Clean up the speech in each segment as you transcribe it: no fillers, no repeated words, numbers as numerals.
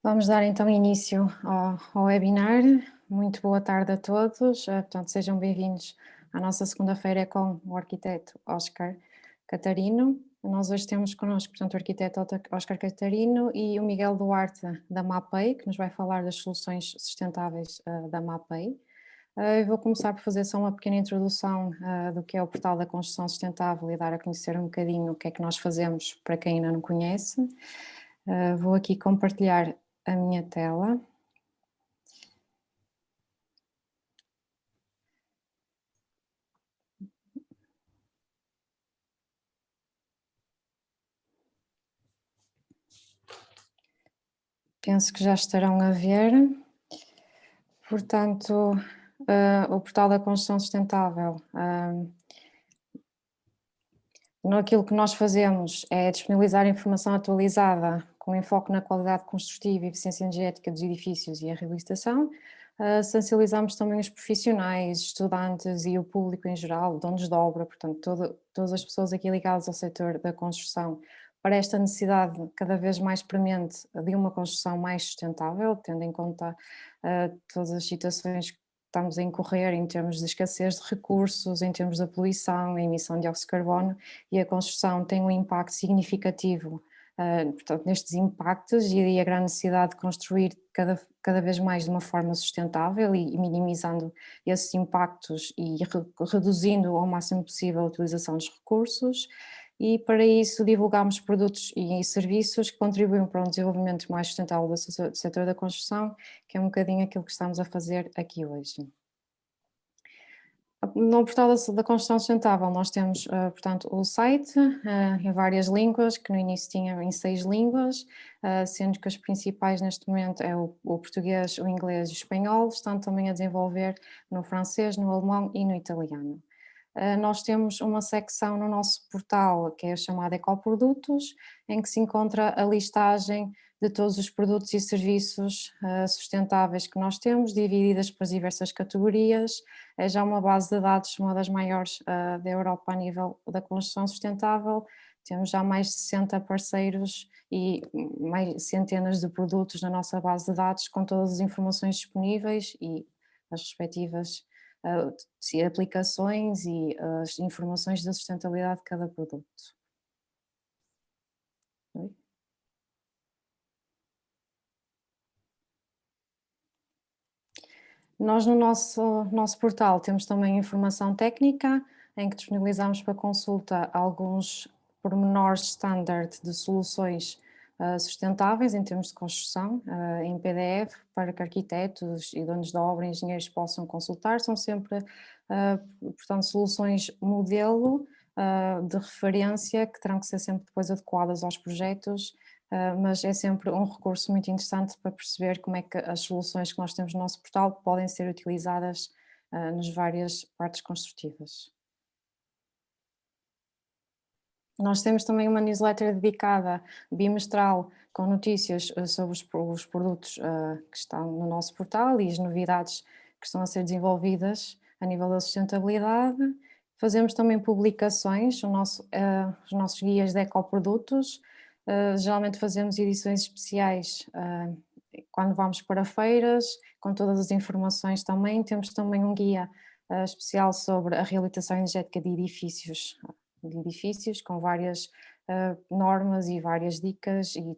Vamos dar então início ao webinar. Muito boa tarde a todos. Portanto, sejam bem-vindos à nossa segunda-feira com o arquiteto Oscar Catarino. Nós hoje temos connosco, portanto, o arquiteto Oscar Catarino e o Miguel Duarte da MAPEI, que nos vai falar das soluções sustentáveis da MAPEI. Eu vou começar por fazer só uma pequena introdução do que é o portal da construção sustentável e dar a conhecer um bocadinho o que é que nós fazemos para quem ainda não conhece. Vou aqui compartilhar a minha tela. Penso que já estarão a ver. Portanto, o portal da construção sustentável, aquilo que nós fazemos é disponibilizar informação atualizada com enfoque na qualidade construtiva e eficiência energética dos edifícios e a reabilitação. Sensibilizamos também os profissionais, estudantes e o público em geral, donos de obra, portanto, todas as pessoas aqui ligadas ao setor da construção, para esta necessidade cada vez mais premente de uma construção mais sustentável, tendo em conta todas as situações que estamos a incorrer em termos de escassez de recursos, em termos da poluição, a emissão de dióxido de carbono, e a construção tem um impacto significativo portanto, nestes impactos e a grande necessidade de construir cada vez mais de uma forma sustentável e minimizando esses impactos e reduzindo ao máximo possível a utilização dos recursos, e para isso divulgamos produtos e serviços que contribuem para um desenvolvimento mais sustentável do setor da construção, que é um bocadinho aquilo que estamos a fazer aqui hoje. No portal da construção sustentável nós temos, portanto, o site em várias línguas, que no início tinha em 6 línguas, sendo que as principais neste momento é o português, o inglês e o espanhol, estão também a desenvolver no francês, no alemão e no italiano. Nós temos uma secção no nosso portal que é chamada Ecoprodutos, em que se encontra a listagem de todos os produtos e serviços sustentáveis que nós temos, divididas para as diversas categorias. É já uma base de dados, uma das maiores da Europa a nível da construção sustentável. Temos já mais de 60 parceiros e mais centenas de produtos na nossa base de dados, com todas as informações disponíveis e as respectivas aplicações e as informações da sustentabilidade de cada produto. Nós no nosso portal temos também informação técnica, em que disponibilizamos para consulta alguns pormenores standard de soluções sustentáveis em termos de construção, em PDF, para que arquitetos e donos de obra, engenheiros possam consultar. São sempre, portanto, soluções modelo de referência que terão que ser sempre depois adequadas aos projetos, mas é sempre um recurso muito interessante para perceber como é que as soluções que nós temos no nosso portal podem ser utilizadas nas várias partes construtivas. Nós temos também uma newsletter dedicada, bimestral, com notícias sobre os produtos que estão no nosso portal e as novidades que estão a ser desenvolvidas a nível da sustentabilidade. Fazemos também publicações, os nossos guias de ecoprodutos. Geralmente fazemos edições especiais quando vamos para feiras, com todas as informações também. Temos também um guia especial sobre a reabilitação energética de edifícios com várias normas e várias dicas e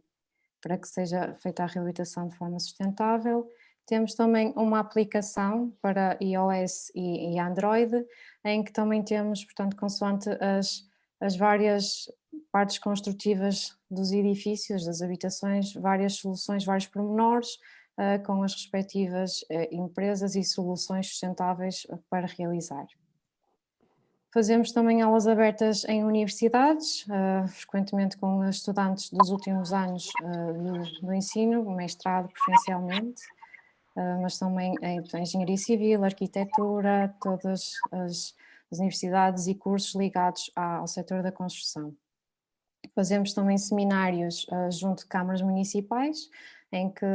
para que seja feita a reabilitação de forma sustentável. Temos também uma aplicação para iOS e Android, em que também temos, portanto, consoante as várias partes construtivas dos edifícios, das habitações, várias soluções, vários pormenores, com as respectivas empresas e soluções sustentáveis para realizar. Fazemos também aulas abertas em universidades, frequentemente com estudantes dos últimos anos do ensino, mestrado preferencialmente, mas também em engenharia civil, arquitetura, todas as universidades e cursos ligados ao setor da construção. Fazemos também seminários junto de câmaras municipais, em que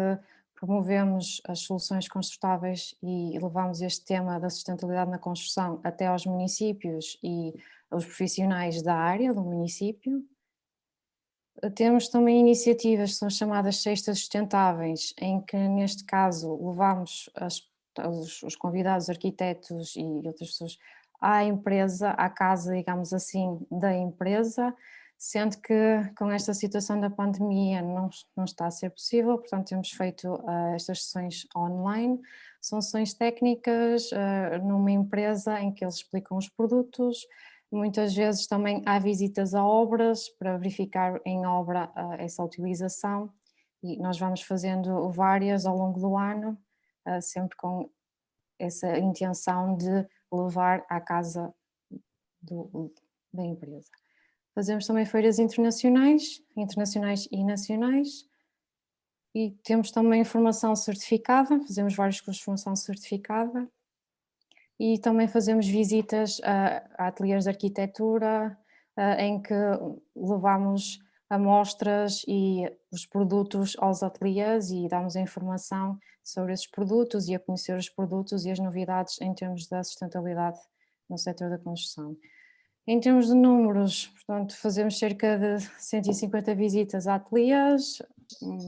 promovemos as soluções construtáveis e levamos este tema da sustentabilidade na construção até aos municípios e aos profissionais da área do município. Temos também iniciativas que são chamadas cestas sustentáveis, em que neste caso levamos os convidados, arquitetos e outras pessoas à empresa, à casa, digamos assim, da empresa, sendo que com esta situação da pandemia não está a ser possível, portanto temos feito estas sessões online, são sessões técnicas numa empresa em que eles explicam os produtos. Muitas vezes também há visitas a obras para verificar em obra essa utilização e nós vamos fazendo várias ao longo do ano, sempre com essa intenção de levar à casa da empresa. Fazemos também feiras internacionais e nacionais e temos também formação certificada, fazemos vários cursos de formação certificada. E também fazemos visitas a ateliês de arquitetura, em que levamos amostras e os produtos aos ateliês e damos a informação sobre esses produtos e a conhecer os produtos e as novidades em termos da sustentabilidade no setor da construção. Em termos de números, portanto, fazemos cerca de 150 visitas a ateliês,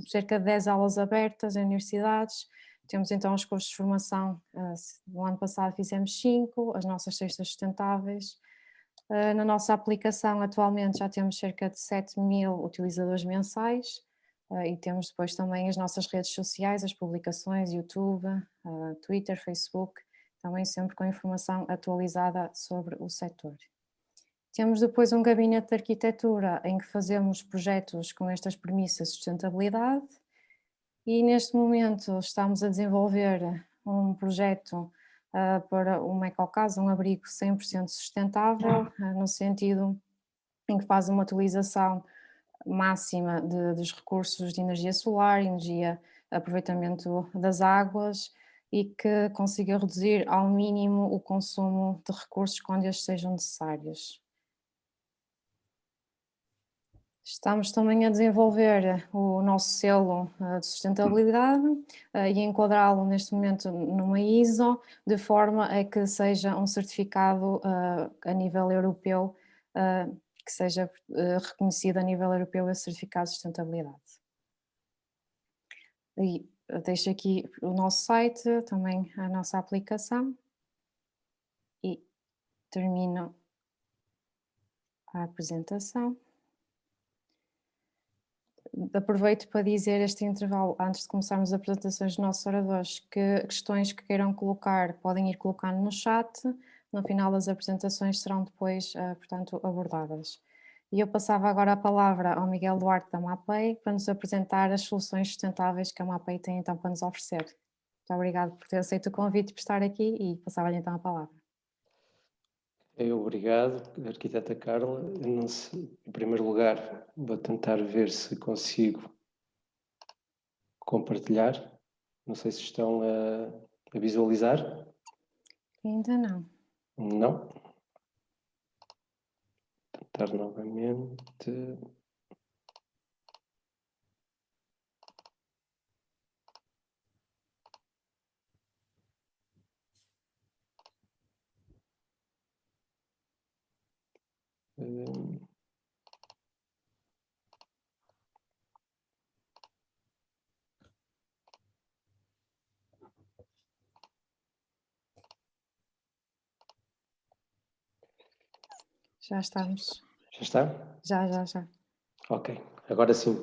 cerca de 10 aulas abertas em universidades. Temos então os cursos de formação, no ano passado fizemos 5, as nossas cestas sustentáveis. Na nossa aplicação atualmente já temos cerca de 7.000 utilizadores mensais e temos depois também as nossas redes sociais, as publicações, YouTube, Twitter, Facebook, também sempre com informação atualizada sobre o setor. Temos depois um gabinete de arquitetura em que fazemos projetos com estas premissas de sustentabilidade e neste momento estamos a desenvolver um projeto para uma ecocasa, um abrigo 100% sustentável, no sentido em que faz uma utilização máxima dos recursos de energia solar, aproveitamento das águas e que consiga reduzir ao mínimo o consumo de recursos quando estes sejam necessários. Estamos também a desenvolver o nosso selo de sustentabilidade e enquadrá-lo neste momento numa ISO, de forma a que seja um certificado a nível europeu, que seja reconhecido a nível europeu esse certificado de sustentabilidade. E deixo aqui o nosso site, também a nossa aplicação e termino a apresentação. Aproveito para dizer este intervalo, antes de começarmos as apresentações dos nossos oradores, que questões que queiram colocar podem ir colocando no chat, no final das apresentações serão depois, portanto, abordadas. E eu passava agora a palavra ao Miguel Duarte da MAPEI para nos apresentar as soluções sustentáveis que a MAPEI tem então para nos oferecer. Muito obrigada por ter aceito o convite por estar aqui e passava-lhe então a palavra. Obrigado, arquiteta Carla. Em primeiro lugar, vou tentar ver se consigo compartilhar. Não sei se estão a visualizar. Ainda não. Não. Tentar novamente. Já estamos. Já está? Já. Ok, agora sim.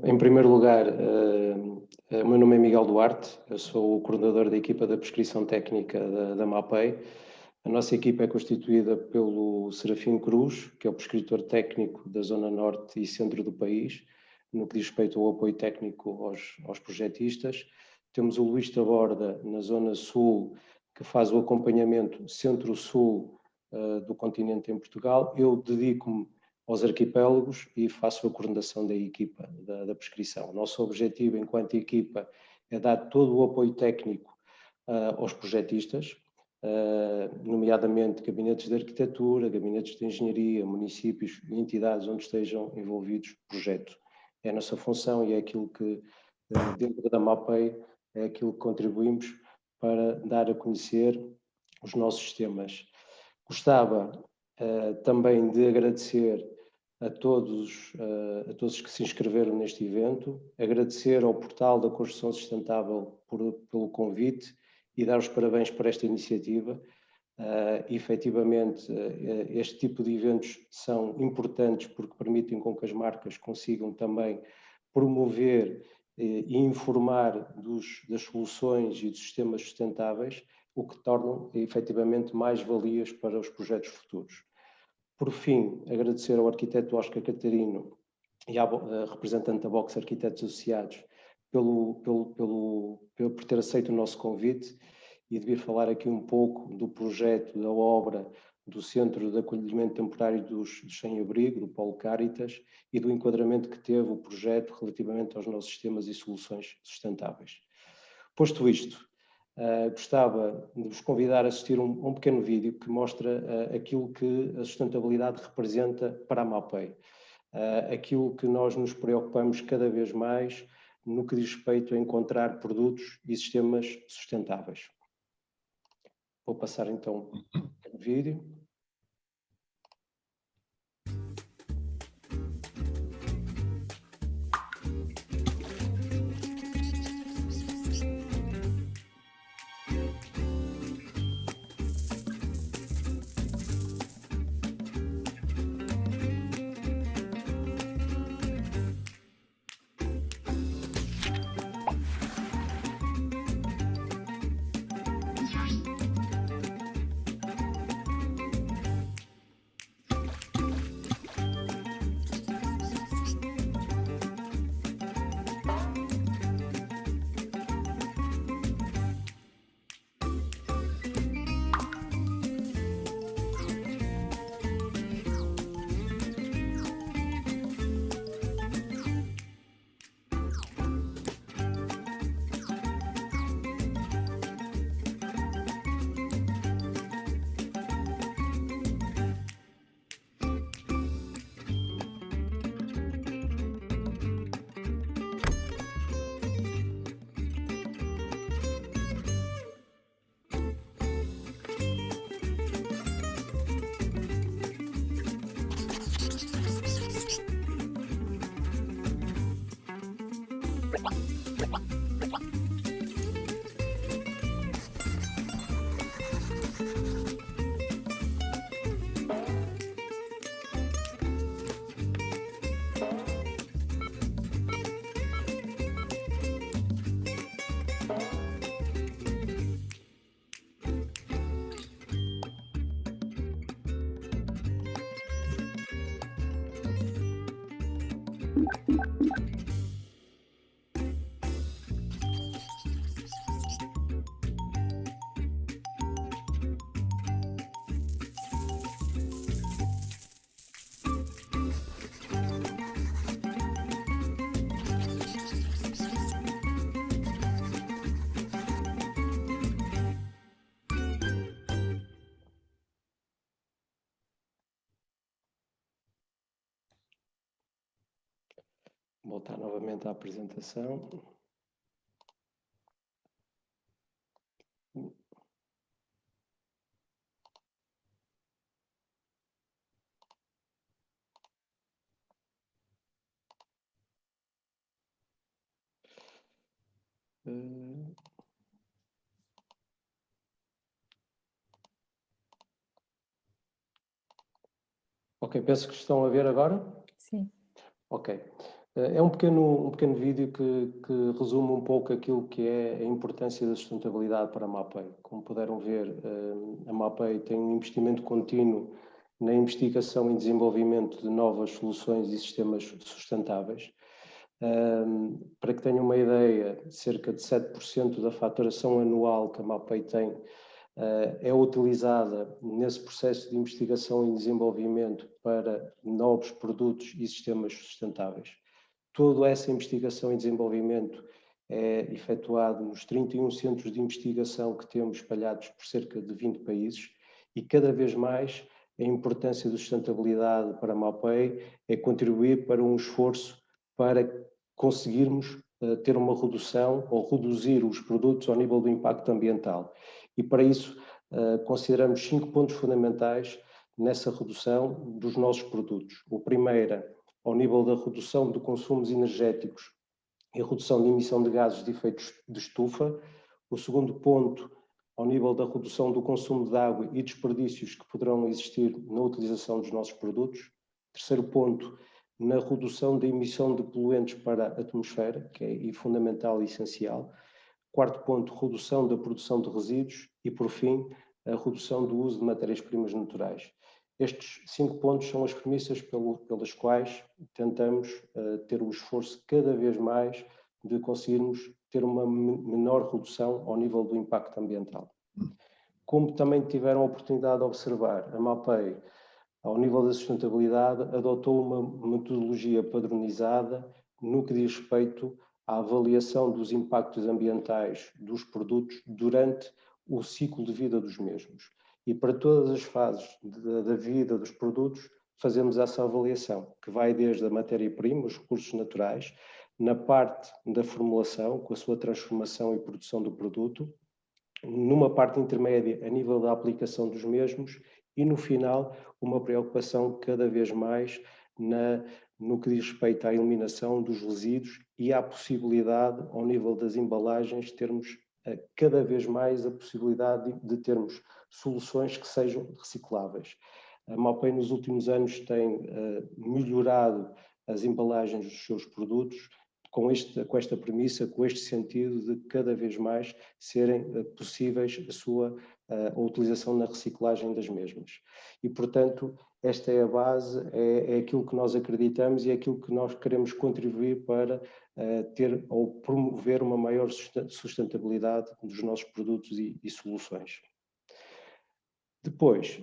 Em primeiro lugar, o meu nome é Miguel Duarte, eu sou o coordenador da equipa da prescrição técnica da MAPEI. A nossa equipa é constituída pelo Serafim Cruz, que é o prescritor técnico da zona norte e centro do país, no que diz respeito ao apoio técnico aos projetistas. Temos o Luís Taborda, na zona sul, que faz o acompanhamento centro-sul do continente em Portugal. Eu dedico-me aos arquipélagos e faço a coordenação da equipa da prescrição. O nosso objetivo, enquanto equipa, é dar todo o apoio técnico aos projetistas, nomeadamente gabinetes de arquitetura, gabinetes de engenharia, municípios e entidades onde estejam envolvidos o projeto. É a nossa função e é aquilo que, dentro da MAPEI, é aquilo que contribuímos para dar a conhecer os nossos sistemas. Gostava também de agradecer a todos que se inscreveram neste evento, agradecer ao Portal da Construção Sustentável pelo convite e dar os parabéns por esta iniciativa. Efetivamente, este tipo de eventos são importantes porque permitem com que as marcas consigam também promover e informar das soluções e dos sistemas sustentáveis, o que tornam efetivamente mais valias para os projetos futuros. Por fim, agradecer ao arquiteto Oscar Catarino e à representante da Box Arquitetos Associados por ter aceito o nosso convite e de vir falar aqui um pouco do projeto, da obra do Centro de Acolhimento Temporário dos Sem-Abrigo, do Polo Cáritas, e do enquadramento que teve o projeto relativamente aos nossos sistemas e soluções sustentáveis. Posto isto, gostava de vos convidar a assistir um pequeno vídeo que mostra aquilo que a sustentabilidade representa para a MAPEI, aquilo que nós nos preocupamos cada vez mais no que diz respeito a encontrar produtos e sistemas sustentáveis. Vou passar então o vídeo. Voltar novamente à apresentação. Ok, penso que estão a ver agora. Sim. Ok. É um pequeno vídeo que resume um pouco aquilo que é a importância da sustentabilidade para a MAPEI. Como puderam ver, a MAPEI tem um investimento contínuo na investigação e desenvolvimento de novas soluções e sistemas sustentáveis. Para que tenham uma ideia, cerca de 7% da faturação anual que a MAPEI tem é utilizada nesse processo de investigação e desenvolvimento para novos produtos e sistemas sustentáveis. Toda essa investigação e desenvolvimento é efetuado nos 31 centros de investigação que temos espalhados por cerca de 20 países e cada vez mais a importância da sustentabilidade para a MAPEI é contribuir para um esforço para conseguirmos ter uma redução ou reduzir os produtos ao nível do impacto ambiental. E para isso consideramos 5 pontos fundamentais nessa redução dos nossos produtos. O primeiro, ao nível da redução de consumos energéticos e redução de emissão de gases de efeito de estufa. O segundo ponto, ao nível da redução do consumo de água e desperdícios que poderão existir na utilização dos nossos produtos. Terceiro ponto, na redução da emissão de poluentes para a atmosfera, que é fundamental e essencial. Quarto ponto, redução da produção de resíduos e, por fim, a redução do uso de matérias-primas naturais. Estes 5 pontos são as premissas pelas quais tentamos ter o esforço cada vez mais de conseguirmos ter uma menor redução ao nível do impacto ambiental. Como também tiveram a oportunidade de observar, a MAPEI, ao nível da sustentabilidade, adotou uma metodologia padronizada no que diz respeito à avaliação dos impactos ambientais dos produtos durante o ciclo de vida dos mesmos. E para todas as fases da vida dos produtos, fazemos essa avaliação, que vai desde a matéria-prima, os recursos naturais, na parte da formulação, com a sua transformação e produção do produto, numa parte intermédia a nível da aplicação dos mesmos e, no final, uma preocupação cada vez mais no que diz respeito à eliminação dos resíduos e à possibilidade, ao nível das embalagens, termos cada vez mais a possibilidade de termos soluções que sejam recicláveis. A MAPEI nos últimos anos tem melhorado as embalagens dos seus produtos com esta premissa, com este sentido de cada vez mais serem possíveis a utilização na reciclagem das mesmas. E, portanto, esta é a base, é aquilo que nós acreditamos e é aquilo que nós queremos contribuir para ter ou promover uma maior sustentabilidade dos nossos produtos e soluções. Depois,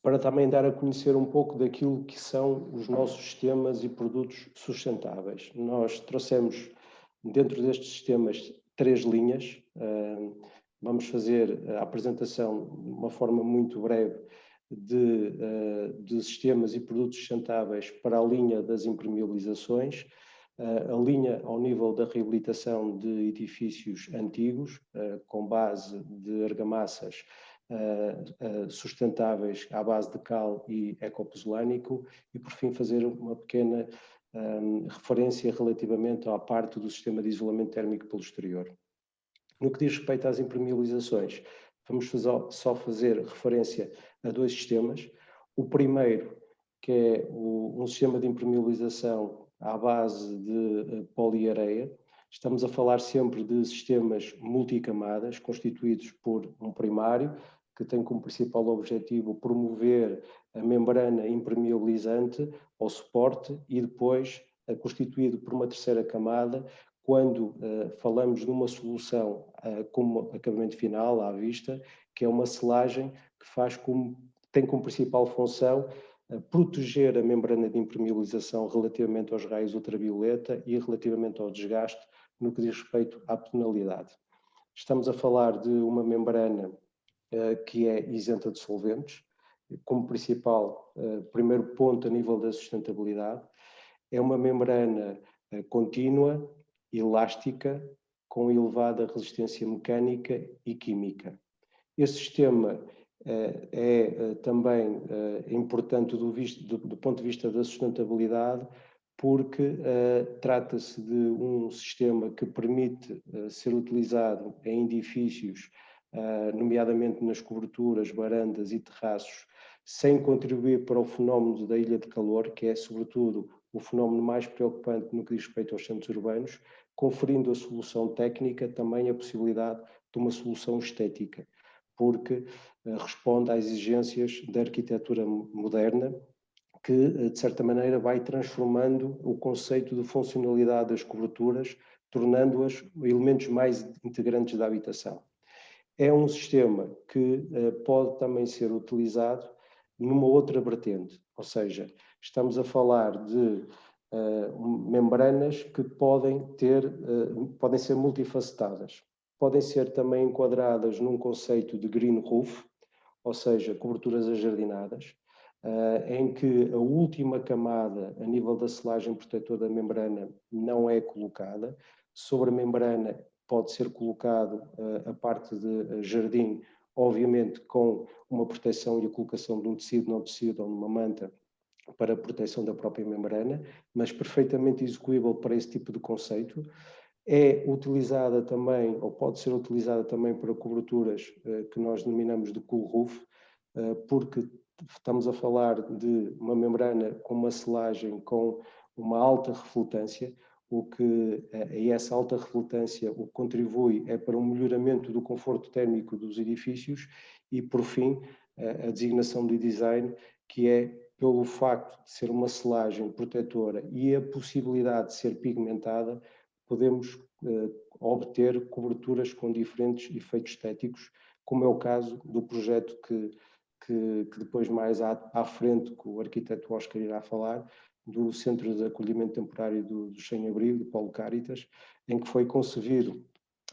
para também dar a conhecer um pouco daquilo que são os nossos sistemas e produtos sustentáveis. Nós trouxemos, dentro destes sistemas, 3 linhas. Vamos fazer a apresentação de uma forma muito breve de sistemas e produtos sustentáveis para a linha das impermeabilizações, a linha ao nível da reabilitação de edifícios antigos, com base de argamassas sustentáveis à base de cal e ecopozzolânico e, por fim, fazer uma pequena referência relativamente à parte do sistema de isolamento térmico pelo exterior. No que diz respeito às impermeabilizações, vamos só fazer referência a 2 sistemas. O primeiro, que é um sistema de impermeabilização à base de poliareia. Estamos a falar sempre de sistemas multicamadas, constituídos por um primário, que tem como principal objetivo promover a membrana impermeabilizante ao suporte e depois constituído por uma terceira camada, quando falamos de uma solução como acabamento final, à vista, que é uma selagem que tem como principal função proteger a membrana de impermeabilização relativamente aos raios ultravioleta e relativamente ao desgaste no que diz respeito à tonalidade. Estamos a falar de uma membrana que é isenta de solventes, como principal primeiro ponto a nível da sustentabilidade. É uma membrana contínua, elástica, com elevada resistência mecânica e química. Esse sistema é também importante do ponto de vista da sustentabilidade, porque trata-se de um sistema que permite ser utilizado em edifícios, nomeadamente nas coberturas, varandas e terraços, sem contribuir para o fenómeno da ilha de calor, que é, sobretudo, o fenómeno mais preocupante no que diz respeito aos centros urbanos, conferindo a solução técnica também a possibilidade de uma solução estética, porque responde às exigências da arquitetura moderna, que, de certa maneira, vai transformando o conceito de funcionalidade das coberturas, tornando-as elementos mais integrantes da habitação. É um sistema que pode também ser utilizado numa outra vertente, ou seja, estamos a falar de membranas que podem ser multifacetadas. Podem ser também enquadradas num conceito de green roof, ou seja, coberturas ajardinadas, em que a última camada, a nível da selagem protetora da membrana, não é colocada. Sobre a membrana pode ser colocado a parte de jardim obviamente com uma proteção e a colocação de um tecido não tecido ou numa manta para a proteção da própria membrana, mas perfeitamente execuível para esse tipo de conceito. É utilizada também, ou pode ser utilizada também para coberturas que nós denominamos de cool roof, porque estamos a falar de uma membrana com uma selagem com uma alta refletância, o que e essa alta refletância o que contribui é para um melhoramento do conforto térmico dos edifícios e, por fim, a designação de design, que é pelo facto de ser uma selagem protetora e a possibilidade de ser pigmentada, podemos obter coberturas com diferentes efeitos estéticos, como é o caso do projeto que depois mais à frente, que o arquiteto Oscar irá falar, do Centro de Acolhimento Temporário do Sem-Abrigo, do Polo Cáritas, em que foi concebido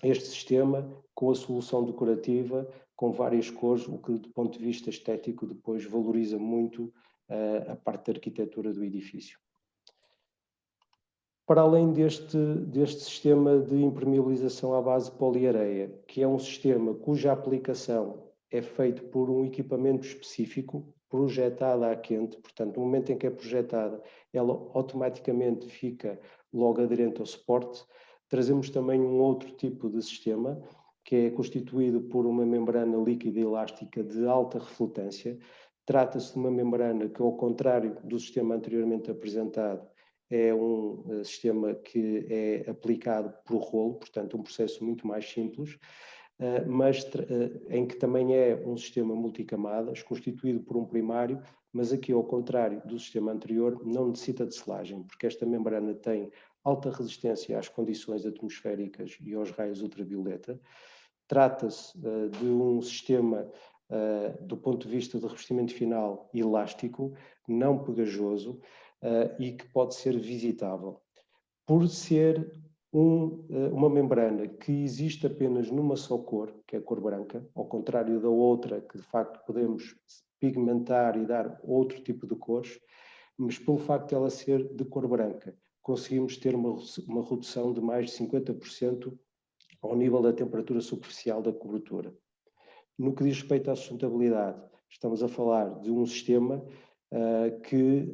este sistema com a solução decorativa, com várias cores, o que do ponto de vista estético depois valoriza muito a parte da arquitetura do edifício. Para além deste sistema de impermeabilização à base de poliareia, que é um sistema cuja aplicação é feita por um equipamento específico, projetada a quente, portanto, no momento em que é projetada, ela automaticamente fica logo aderente ao suporte. Trazemos também um outro tipo de sistema, que é constituído por uma membrana líquida elástica de alta refletância. Trata-se de uma membrana que, ao contrário do sistema anteriormente apresentado, é um sistema que é aplicado por rolo, portanto um processo muito mais simples, mas em que também é um sistema multicamadas, constituído por um primário, mas aqui, ao contrário do sistema anterior, não necessita de selagem, porque esta membrana tem alta resistência às condições atmosféricas e aos raios ultravioleta. Trata-se de um sistema, do ponto de vista do revestimento final, elástico, não pegajoso, e que pode ser visitável. Por ser uma membrana que existe apenas numa só cor, que é a cor branca, ao contrário da outra, que de facto podemos pigmentar e dar outro tipo de cores, mas pelo facto de ela ser de cor branca, conseguimos ter uma redução de mais de 50% ao nível da temperatura superficial da cobertura. No que diz respeito à sustentabilidade, estamos a falar de um sistema que,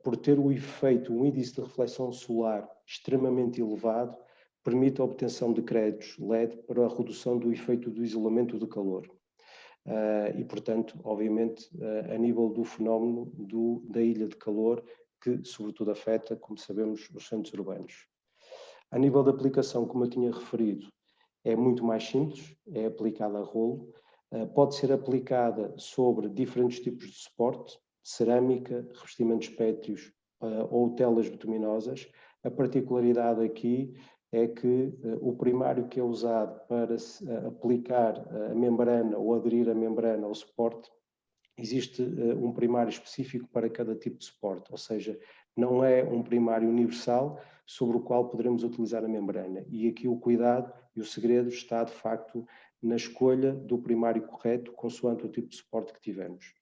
por ter o efeito, um índice de reflexão solar extremamente elevado, permite a obtenção de créditos LED para a redução do efeito do isolamento do calor. E, portanto, obviamente, a nível do fenómeno da ilha de calor, que sobretudo afeta, como sabemos, os centros urbanos. A nível de aplicação, como eu tinha referido, é muito mais simples, é aplicada a rolo, pode ser aplicada sobre diferentes tipos de suporte, cerâmica, revestimentos pétreos ou telas bituminosas. A particularidade aqui é que o primário que é usado para aplicar a membrana ou aderir a membrana ao suporte, existe um primário específico para cada tipo de suporte, ou seja, não é um primário universal sobre o qual poderemos utilizar a membrana. E aqui o cuidado e o segredo está, de facto, na escolha do primário correto, consoante o tipo de suporte que tivermos.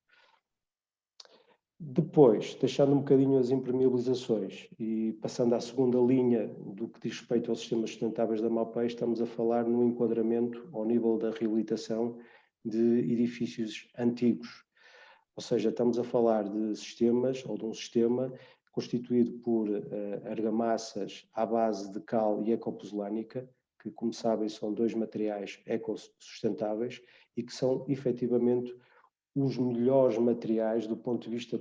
Depois, deixando um bocadinho as impermeabilizações e passando à segunda linha do que diz respeito aos sistemas sustentáveis da MAPEI, estamos a falar no enquadramento ao nível da reabilitação de edifícios antigos. Ou seja, estamos a falar de sistemas ou de um sistema constituído por argamassas à base de cal e ecopozzolânica, que, como sabem, são dois materiais ecossustentáveis e que são efetivamente os melhores materiais do ponto de vista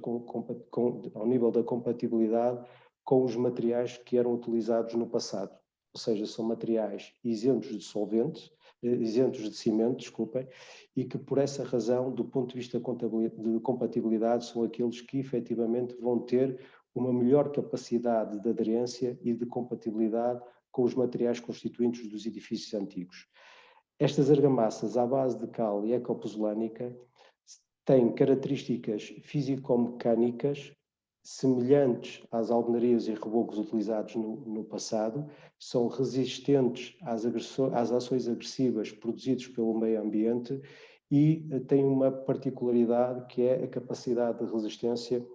ao nível da compatibilidade com os materiais que eram utilizados no passado. Ou seja, são materiais isentos de solventes, isentos de cimento, desculpem, e que por essa razão, do ponto de vista de compatibilidade, são aqueles que efetivamente vão ter uma melhor capacidade de aderência e de compatibilidade com os materiais constituintes dos edifícios antigos. Estas argamassas à base de cal e ecopozzolânica têm características físico-mecânicas semelhantes às alvenarias e rebocos utilizados no passado, são resistentes às ações agressivas produzidas pelo meio ambiente e têm uma particularidade que é a capacidade de resistência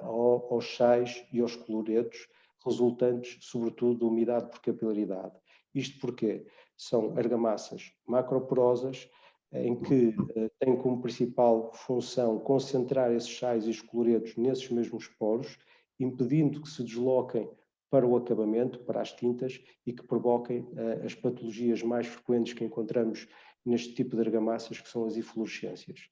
aos sais e aos cloretos, resultantes sobretudo de umidade por capilaridade. Isto porque são argamassas macroporosas, em que tem como principal função concentrar esses sais e os cloretos nesses mesmos poros, impedindo que se desloquem para o acabamento, para as tintas, e que provoquem as patologias mais frequentes que encontramos neste tipo de argamassas, que são as eflorescências.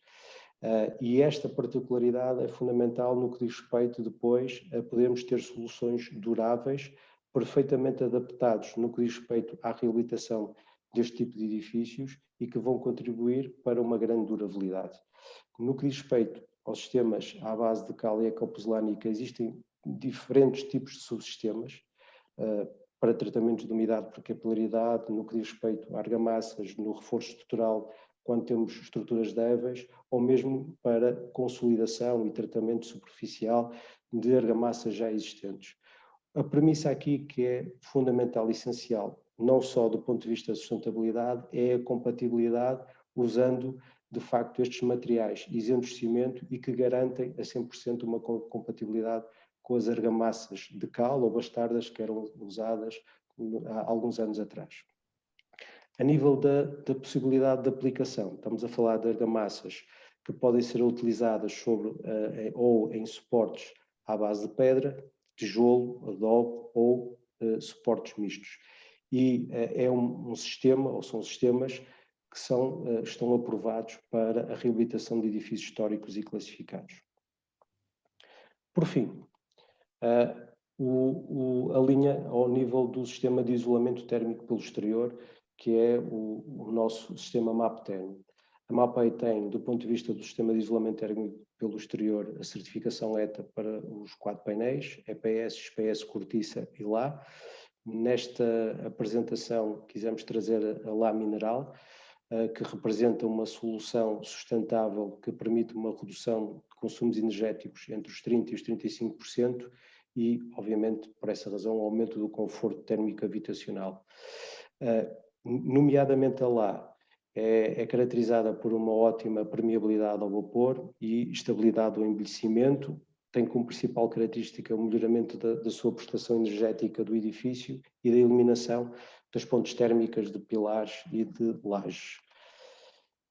E esta particularidade é fundamental no que diz respeito depois a podermos ter soluções duráveis, perfeitamente adaptados no que diz respeito à reabilitação deste tipo de edifícios e que vão contribuir para uma grande durabilidade. No que diz respeito aos sistemas à base de cal e ecopozelânica, existem diferentes tipos de subsistemas para tratamentos de umidade por capilaridade, no que diz respeito a argamassas, no reforço estrutural, quando temos estruturas débeis, ou mesmo para consolidação e tratamento superficial de argamassas já existentes. A premissa aqui que é fundamental e essencial, não só do ponto de vista da sustentabilidade, é a compatibilidade usando, de facto, estes materiais isentos de cimento e que garantem a 100% uma compatibilidade com as argamassas de cal ou bastardas que eram usadas há alguns anos atrás. A nível da possibilidade de aplicação, estamos a falar de argamassas que podem ser utilizadas sobre ou em suportes à base de pedra, tijolo, adobe ou suportes mistos. E é um sistema, ou são sistemas, que estão aprovados para a reabilitação de edifícios históricos e classificados. Por fim, a linha ao nível do sistema de isolamento térmico pelo exterior, que é o nosso sistema MAPTERM. A MAPEI tem, do ponto de vista do sistema de isolamento térmico pelo exterior, a certificação ETA para os 4 painéis, EPS, XPS, Cortiça e LA. Nesta apresentação quisemos trazer a LA Mineral, que representa uma solução sustentável que permite uma redução de consumos energéticos entre os 30% e os 35% e, obviamente, por essa razão, o aumento do conforto térmico habitacional. Nomeadamente a LA é caracterizada por uma ótima permeabilidade ao vapor e estabilidade ao envelhecimento, tem como principal característica o melhoramento da sua prestação energética do edifício e da eliminação das pontes térmicas de pilares e de lajes.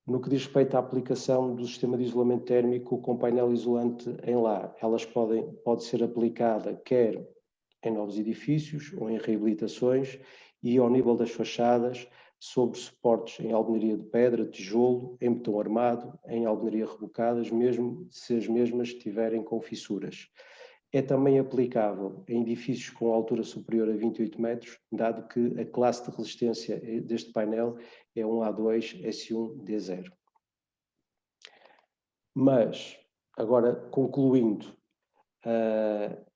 No que diz respeito à aplicação do sistema de isolamento térmico com painel isolante em LA, elas pode ser aplicada quer em novos edifícios ou em reabilitações e ao nível das fachadas, sobre suportes em alvenaria de pedra, tijolo, em betão armado, em alvenaria rebocadas, mesmo se as mesmas tiverem com fissuras. É também aplicável em edifícios com altura superior a 28 metros, dado que a classe de resistência deste painel é um A2 S1D0. Mas, agora concluindo,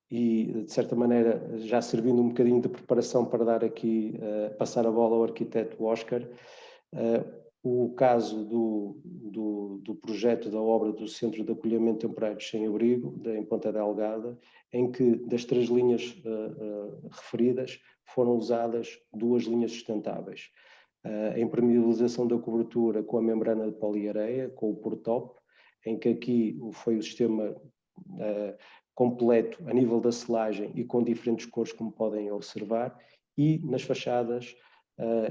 e de certa maneira já servindo um bocadinho de preparação para dar aqui, passar a bola ao arquiteto Oscar, o caso do projeto da obra do Centro de Acolhimento Temporário de Sem-Abrigo, em Ponta Delgada, em que das 3 linhas referidas foram usadas 2 linhas sustentáveis. A impermeabilização da cobertura com a membrana de poliareia, com o PORTOP, em que aqui foi o sistema completo a nível da selagem e com diferentes cores, como podem observar, e nas fachadas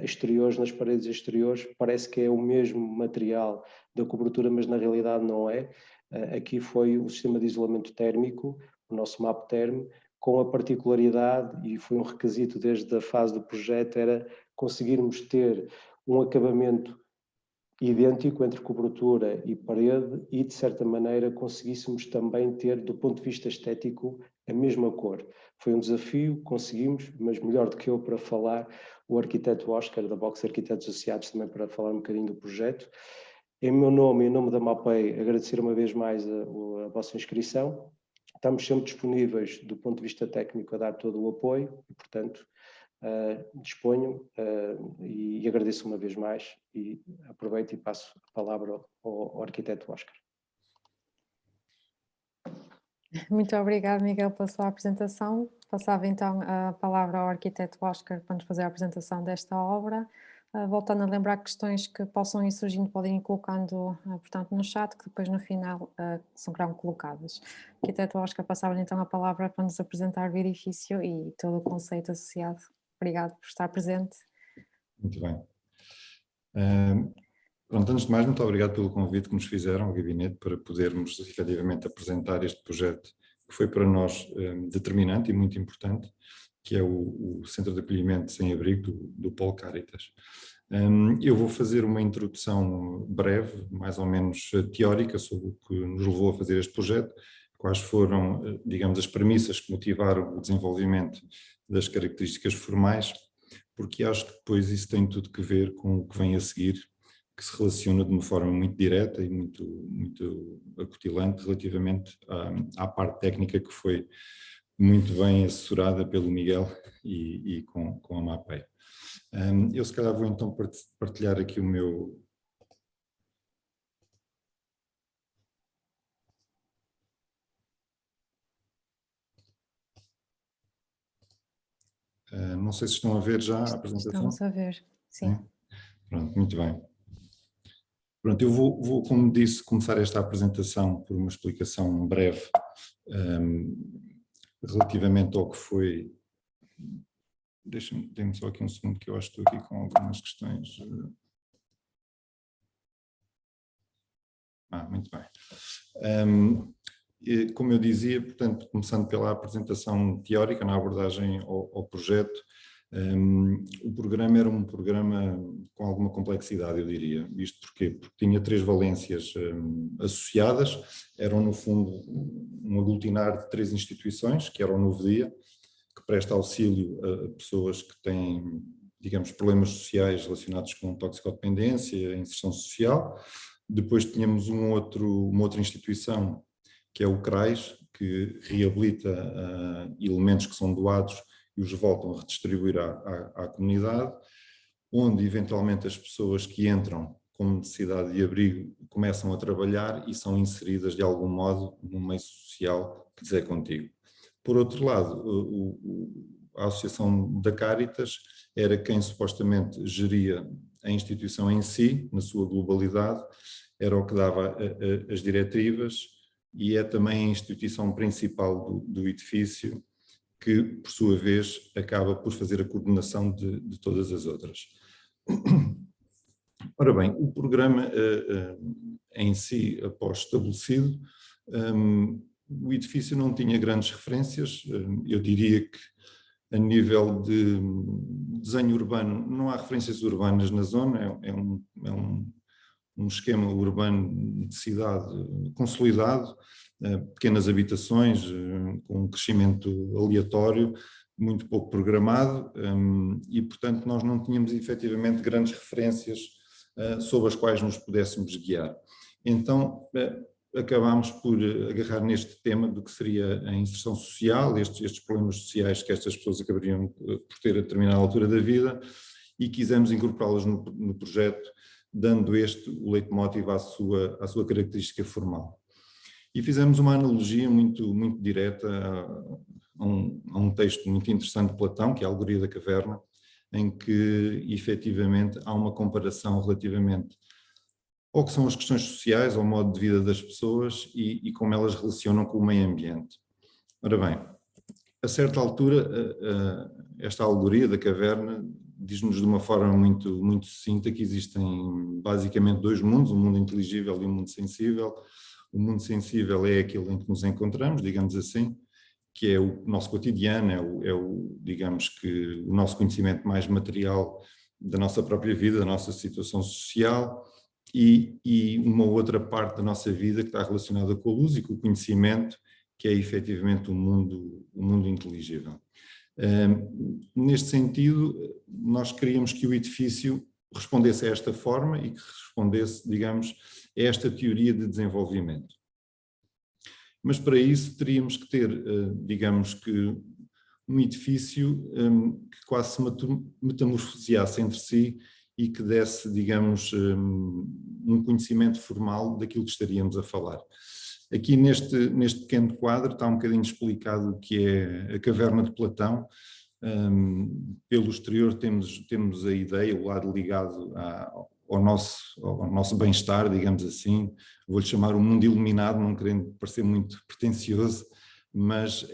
exteriores, nas paredes exteriores, parece que é o mesmo material da cobertura, mas na realidade não é. Aqui foi o sistema de isolamento térmico, o nosso MAPTERM, com a particularidade, e foi um requisito desde a fase do projeto, era conseguirmos ter um acabamento idêntico entre cobertura e parede e, de certa maneira, conseguíssemos também ter, do ponto de vista estético, a mesma cor. Foi um desafio, conseguimos, mas melhor do que eu para falar, o arquiteto Oscar, da Box Arquitetos Associados, também para falar um bocadinho do projeto. Em meu nome e em nome da MAPEI, agradecer uma vez mais a vossa inscrição. Estamos sempre disponíveis, do ponto de vista técnico, a dar todo o apoio e, portanto, disponham e agradeço uma vez mais e aproveito e passo a palavra ao arquiteto Oscar. Muito obrigado, Miguel, pela sua apresentação. Passava então a palavra ao arquiteto Oscar para nos fazer a apresentação desta obra. Voltando a lembrar questões que possam ir surgindo, podem ir colocando, portanto, no chat, que depois no final serão colocadas. Arquiteto Oscar, passava-lhe então a palavra para nos apresentar o edifício e todo o conceito associado. Obrigado por estar presente. Muito bem. Pronto, antes de mais, muito obrigado pelo convite que nos fizeram ao gabinete para podermos efetivamente apresentar este projeto que foi para nós determinante e muito importante, que é o Centro de Acolhimento Sem Abrigo do Polo Caritas. Eu vou fazer uma introdução breve, mais ou menos teórica, sobre o que nos levou a fazer este projeto, quais foram, digamos, as premissas que motivaram o desenvolvimento das características formais, porque acho que depois isso tem tudo que ver com o que vem a seguir, que se relaciona de uma forma muito direta e muito acutilante relativamente à parte técnica que foi muito bem assessorada pelo Miguel e com a MAPEI. Eu se calhar vou então partilhar aqui o meu... não sei se estão a ver já a apresentação. Estamos a ver, sim. Pronto, muito bem. Pronto, eu vou, como disse, começar esta apresentação por uma explicação breve relativamente ao que foi... Dê-me só aqui um segundo que eu acho que estou aqui com algumas questões. Muito bem. Como eu dizia, portanto, começando pela apresentação teórica, na abordagem ao projeto, o programa era um programa com alguma complexidade, eu diria. Isto porquê? Porque tinha 3 valências associadas, eram no fundo um aglutinar de 3 instituições, que era o Novo Dia, que presta auxílio a pessoas que têm, digamos, problemas sociais relacionados com toxicodependência, inserção social. Depois tínhamos uma outra instituição, que é o CRAIS, que reabilita elementos que são doados e os voltam a redistribuir à comunidade, onde eventualmente as pessoas que entram com necessidade de abrigo começam a trabalhar e são inseridas de algum modo no meio social que lhes é contigo. Por outro lado, a Associação da Caritas era quem supostamente geria a instituição em si, na sua globalidade, era o que dava as diretivas e é também a instituição principal do edifício, que, por sua vez, acaba por fazer a coordenação de todas as outras. Ora bem, o programa em si, após estabelecido, o edifício não tinha grandes referências. Eu diria que a nível de desenho urbano não há referências urbanas na zona, é um esquema urbano de cidade consolidado, pequenas habitações com um crescimento aleatório, muito pouco programado e, portanto, nós não tínhamos efetivamente grandes referências sobre as quais nos pudéssemos guiar. Então, acabámos por agarrar neste tema do que seria a inserção social, estes problemas sociais que estas pessoas acabariam por ter a determinada altura da vida, e quisemos incorporá-las no projeto, dando o leitmotiv à sua característica formal. E fizemos uma analogia muito direta a um texto muito interessante de Platão, que é a Alegoria da Caverna, em que efetivamente há uma comparação relativamente ao que são as questões sociais, ao modo de vida das pessoas e como elas relacionam com o meio ambiente. Ora bem, a certa altura, esta alegoria da caverna diz-nos de uma forma muito sucinta que existem basicamente 2 mundos, um mundo inteligível e um mundo sensível. O mundo sensível é aquele em que nos encontramos, digamos assim, que é o nosso cotidiano, digamos que o nosso conhecimento mais material da nossa própria vida, da nossa situação social, e uma outra parte da nossa vida que está relacionada com a luz e com o conhecimento, que é efetivamente o mundo inteligível. Neste sentido, nós queríamos que o edifício respondesse a esta forma e que respondesse, digamos, a esta teoria de desenvolvimento. Mas para isso teríamos que ter, digamos que, um edifício que quase se metamorfoseasse entre si e que desse, digamos, um conhecimento formal daquilo que estaríamos a falar. Aqui neste pequeno quadro está um bocadinho explicado o que é a caverna de Platão. Pelo exterior temos a ideia, o lado ligado ao nosso bem-estar, digamos assim, vou-lhe chamar o mundo iluminado, não querendo parecer muito pretencioso, mas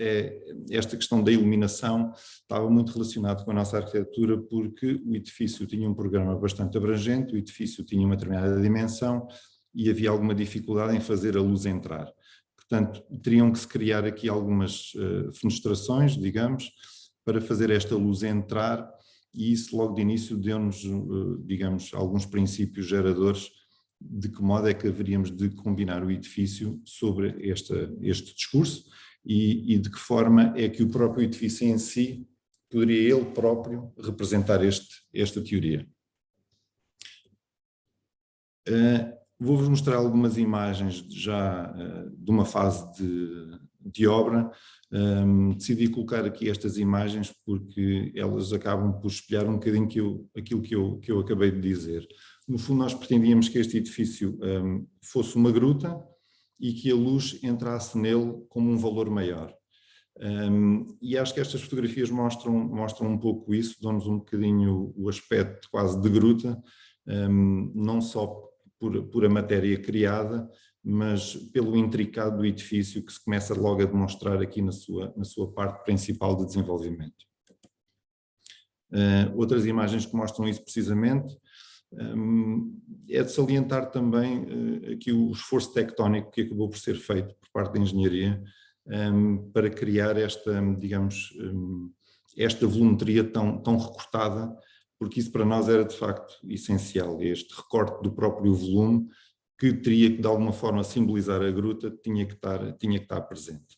esta questão da iluminação estava muito relacionada com a nossa arquitetura, porque o edifício tinha um programa bastante abrangente, o edifício tinha uma determinada dimensão e havia alguma dificuldade em fazer a luz entrar. Portanto, teriam que se criar aqui algumas fenestrações, digamos, para fazer esta luz entrar, e isso logo de início deu-nos, digamos, alguns princípios geradores de que modo é que haveríamos de combinar o edifício sobre este discurso e de que forma é que o próprio edifício em si poderia ele próprio representar esta teoria. Vou-vos mostrar algumas imagens já de uma fase de obra. Decidi colocar aqui estas imagens porque elas acabam por espelhar um bocadinho aquilo que eu acabei de dizer. No fundo, nós pretendíamos que este edifício fosse uma gruta e que a luz entrasse nele como um valor maior. E acho que estas fotografias mostram um pouco isso, dão-nos um bocadinho o aspecto quase de gruta, não só por a matéria criada, mas pelo intricado do edifício que se começa logo a demonstrar aqui na sua parte principal de desenvolvimento. Outras imagens que mostram isso precisamente, é de salientar também aqui o esforço tectónico que acabou por ser feito por parte da engenharia para criar digamos, esta volumetria tão recortada, porque isso para nós era de facto essencial, este recorte do próprio volume que teria que de alguma forma simbolizar a gruta, tinha que estar presente.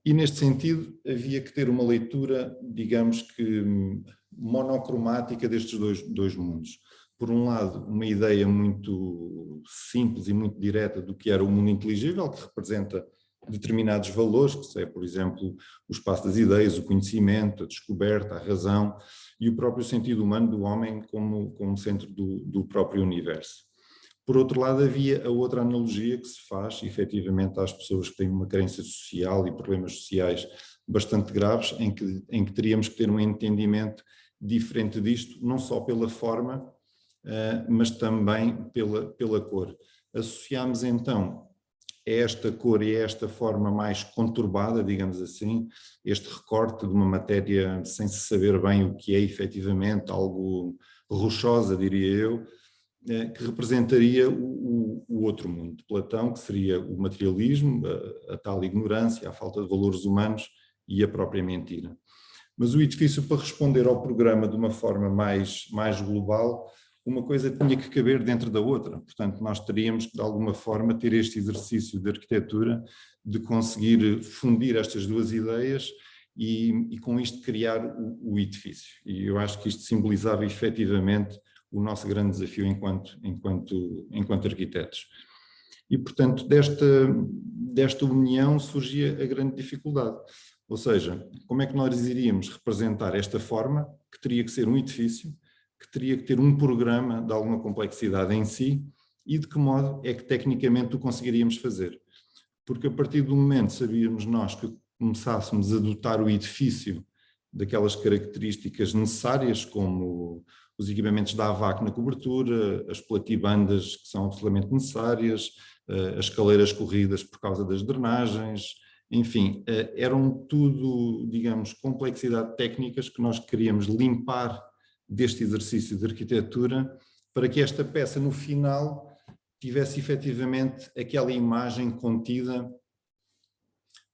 E neste sentido havia que ter uma leitura, digamos que monocromática destes dois mundos. Por um lado, uma ideia muito simples e muito direta do que era o mundo inteligível, que representa determinados valores, que é, por exemplo, o espaço das ideias, o conhecimento, a descoberta, a razão e o próprio sentido humano do homem como centro do próprio universo. Por outro lado, havia a outra analogia que se faz, efetivamente, às pessoas que têm uma carência social e problemas sociais bastante graves, em que teríamos que ter um entendimento diferente disto, não só pela forma, mas também pela cor. Associámos então a esta cor e a esta forma mais conturbada, digamos assim, este recorte de uma matéria sem se saber bem o que é efetivamente, algo rochosa, diria eu, que representaria o outro mundo de Platão, que seria o materialismo, a tal ignorância, a falta de valores humanos e a própria mentira. Mas o edifício, para responder ao programa de uma forma mais global, uma coisa tinha que caber dentro da outra. Portanto, nós teríamos que, de alguma forma, ter este exercício de arquitetura, de conseguir fundir estas duas ideias e com isto criar o edifício. E eu acho que isto simbolizava efetivamente o nosso grande desafio enquanto arquitetos. E, portanto, desta união surgia a grande dificuldade. Ou seja, como é que nós iríamos representar esta forma, que teria que ser um edifício, que teria que ter um programa de alguma complexidade em si, e de que modo é que tecnicamente o conseguiríamos fazer. Porque a partir do momento sabíamos nós que começássemos a dotar o edifício daquelas características necessárias, como os equipamentos da AVAC na cobertura, as platibandas que são absolutamente necessárias, as escaleiras corridas por causa das drenagens, enfim, eram tudo, digamos, complexidade técnicas que nós queríamos limpar deste exercício de arquitetura para que esta peça no final tivesse efetivamente aquela imagem contida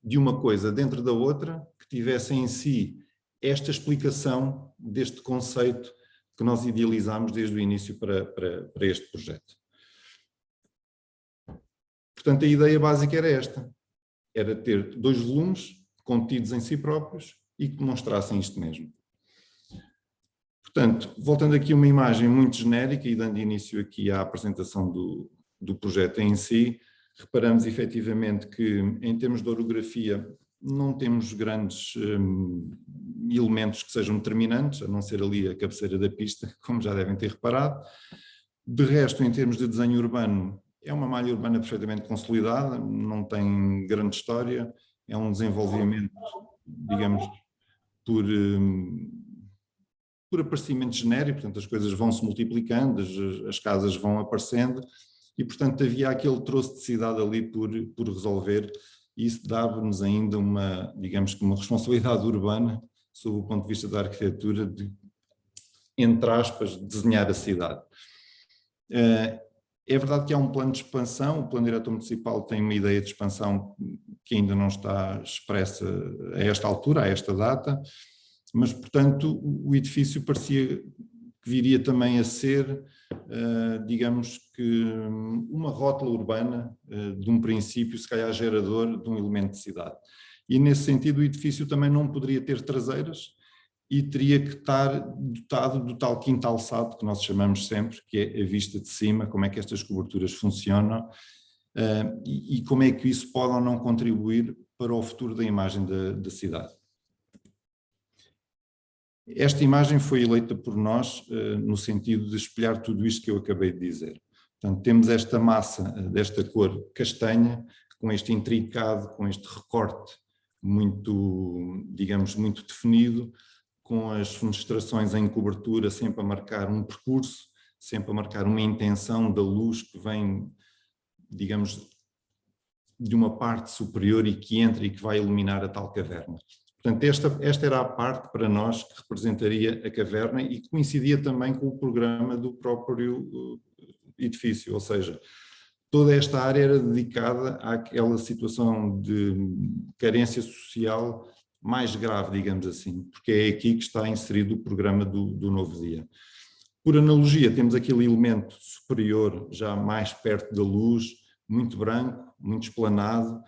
de uma coisa dentro da outra, que tivesse em si esta explicação deste conceito que nós idealizámos desde o início para este projeto. Portanto, a ideia básica era esta, era ter dois volumes contidos em si próprios e que demonstrassem isto mesmo. Portanto, voltando aqui a uma imagem muito genérica e dando início aqui à apresentação do projeto em si, reparamos efetivamente que em termos de orografia não temos grandes elementos que sejam determinantes, a não ser ali a cabeceira da pista, como já devem ter reparado. De resto, em termos de desenho urbano, é uma malha urbana perfeitamente consolidada, não tem grande história, é um desenvolvimento, digamos, por aparecimento genérico, portanto as coisas vão se multiplicando, as casas vão aparecendo, e, portanto, havia aquele troço de cidade ali por resolver, e isso dava-nos ainda digamos que uma responsabilidade urbana, sob o ponto de vista da arquitetura, de, entre aspas, desenhar a cidade. É verdade que há um plano de expansão, o plano diretor municipal tem uma ideia de expansão que ainda não está expressa a esta altura, a esta data, mas, portanto, o edifício parecia que viria também a ser, digamos que, uma rótula urbana de um princípio, se calhar gerador de um elemento de cidade. E, nesse sentido, o edifício também não poderia ter traseiras e teria que estar dotado do tal quinto alçado que nós chamamos sempre, que é a vista de cima, como é que estas coberturas funcionam e como é que isso pode ou não contribuir para o futuro da imagem da cidade. Esta imagem foi eleita por nós no sentido de espelhar tudo isto que eu acabei de dizer. Portanto, temos esta massa desta cor castanha, com este intrincado, com este recorte muito, digamos, muito definido, com as fenestrações em cobertura sempre a marcar um percurso, sempre a marcar uma intenção da luz que vem, digamos, de uma parte superior e que entra e que vai iluminar a tal caverna. Portanto, esta era a parte para nós que representaria a caverna e que coincidia também com o programa do próprio edifício, ou seja, toda esta área era dedicada àquela situação de carência social mais grave, digamos assim, porque é aqui que está inserido o programa do Novo Dia. Por analogia, temos aquele elemento superior, já mais perto da luz, muito branco, muito esplanado,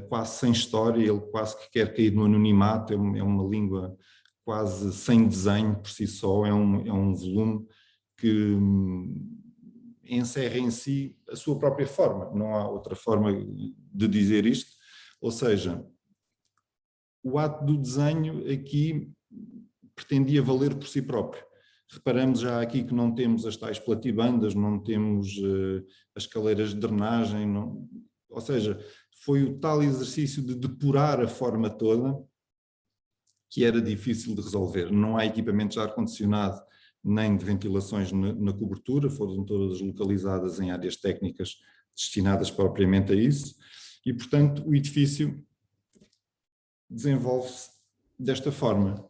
quase sem história, ele quase que quer cair no anonimato, é uma língua quase sem desenho por si só, é um volume que encerra em si a sua própria forma, não há outra forma de dizer isto, ou seja, o ato do desenho aqui pretendia valer por si próprio. Reparamos já aqui que não temos as tais platibandas, não temos as caleiras de drenagem, não, ou seja, foi o tal exercício de depurar a forma toda que era difícil de resolver. Não há equipamentos de ar-condicionado nem de ventilações na cobertura, foram todas localizadas em áreas técnicas destinadas propriamente a isso, e, portanto, o edifício desenvolve-se desta forma.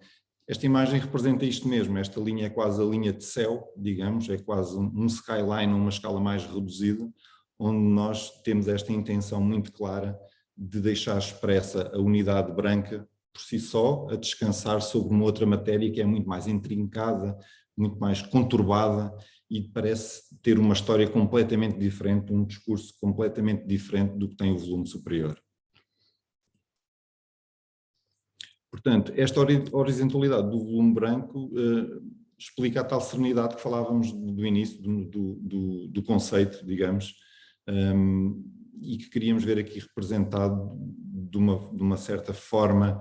Esta imagem representa isto mesmo, esta linha é quase a linha de céu, digamos, é quase um skyline, uma escala mais reduzida, onde nós temos esta intenção muito clara de deixar expressa a unidade branca por si só, a descansar sobre uma outra matéria que é muito mais intrincada, muito mais conturbada e parece ter uma história completamente diferente, um discurso completamente diferente do que tem o volume superior. Portanto, esta horizontalidade do volume branco explica a tal serenidade que falávamos do início, do conceito, digamos, e que queríamos ver aqui representado de uma certa forma.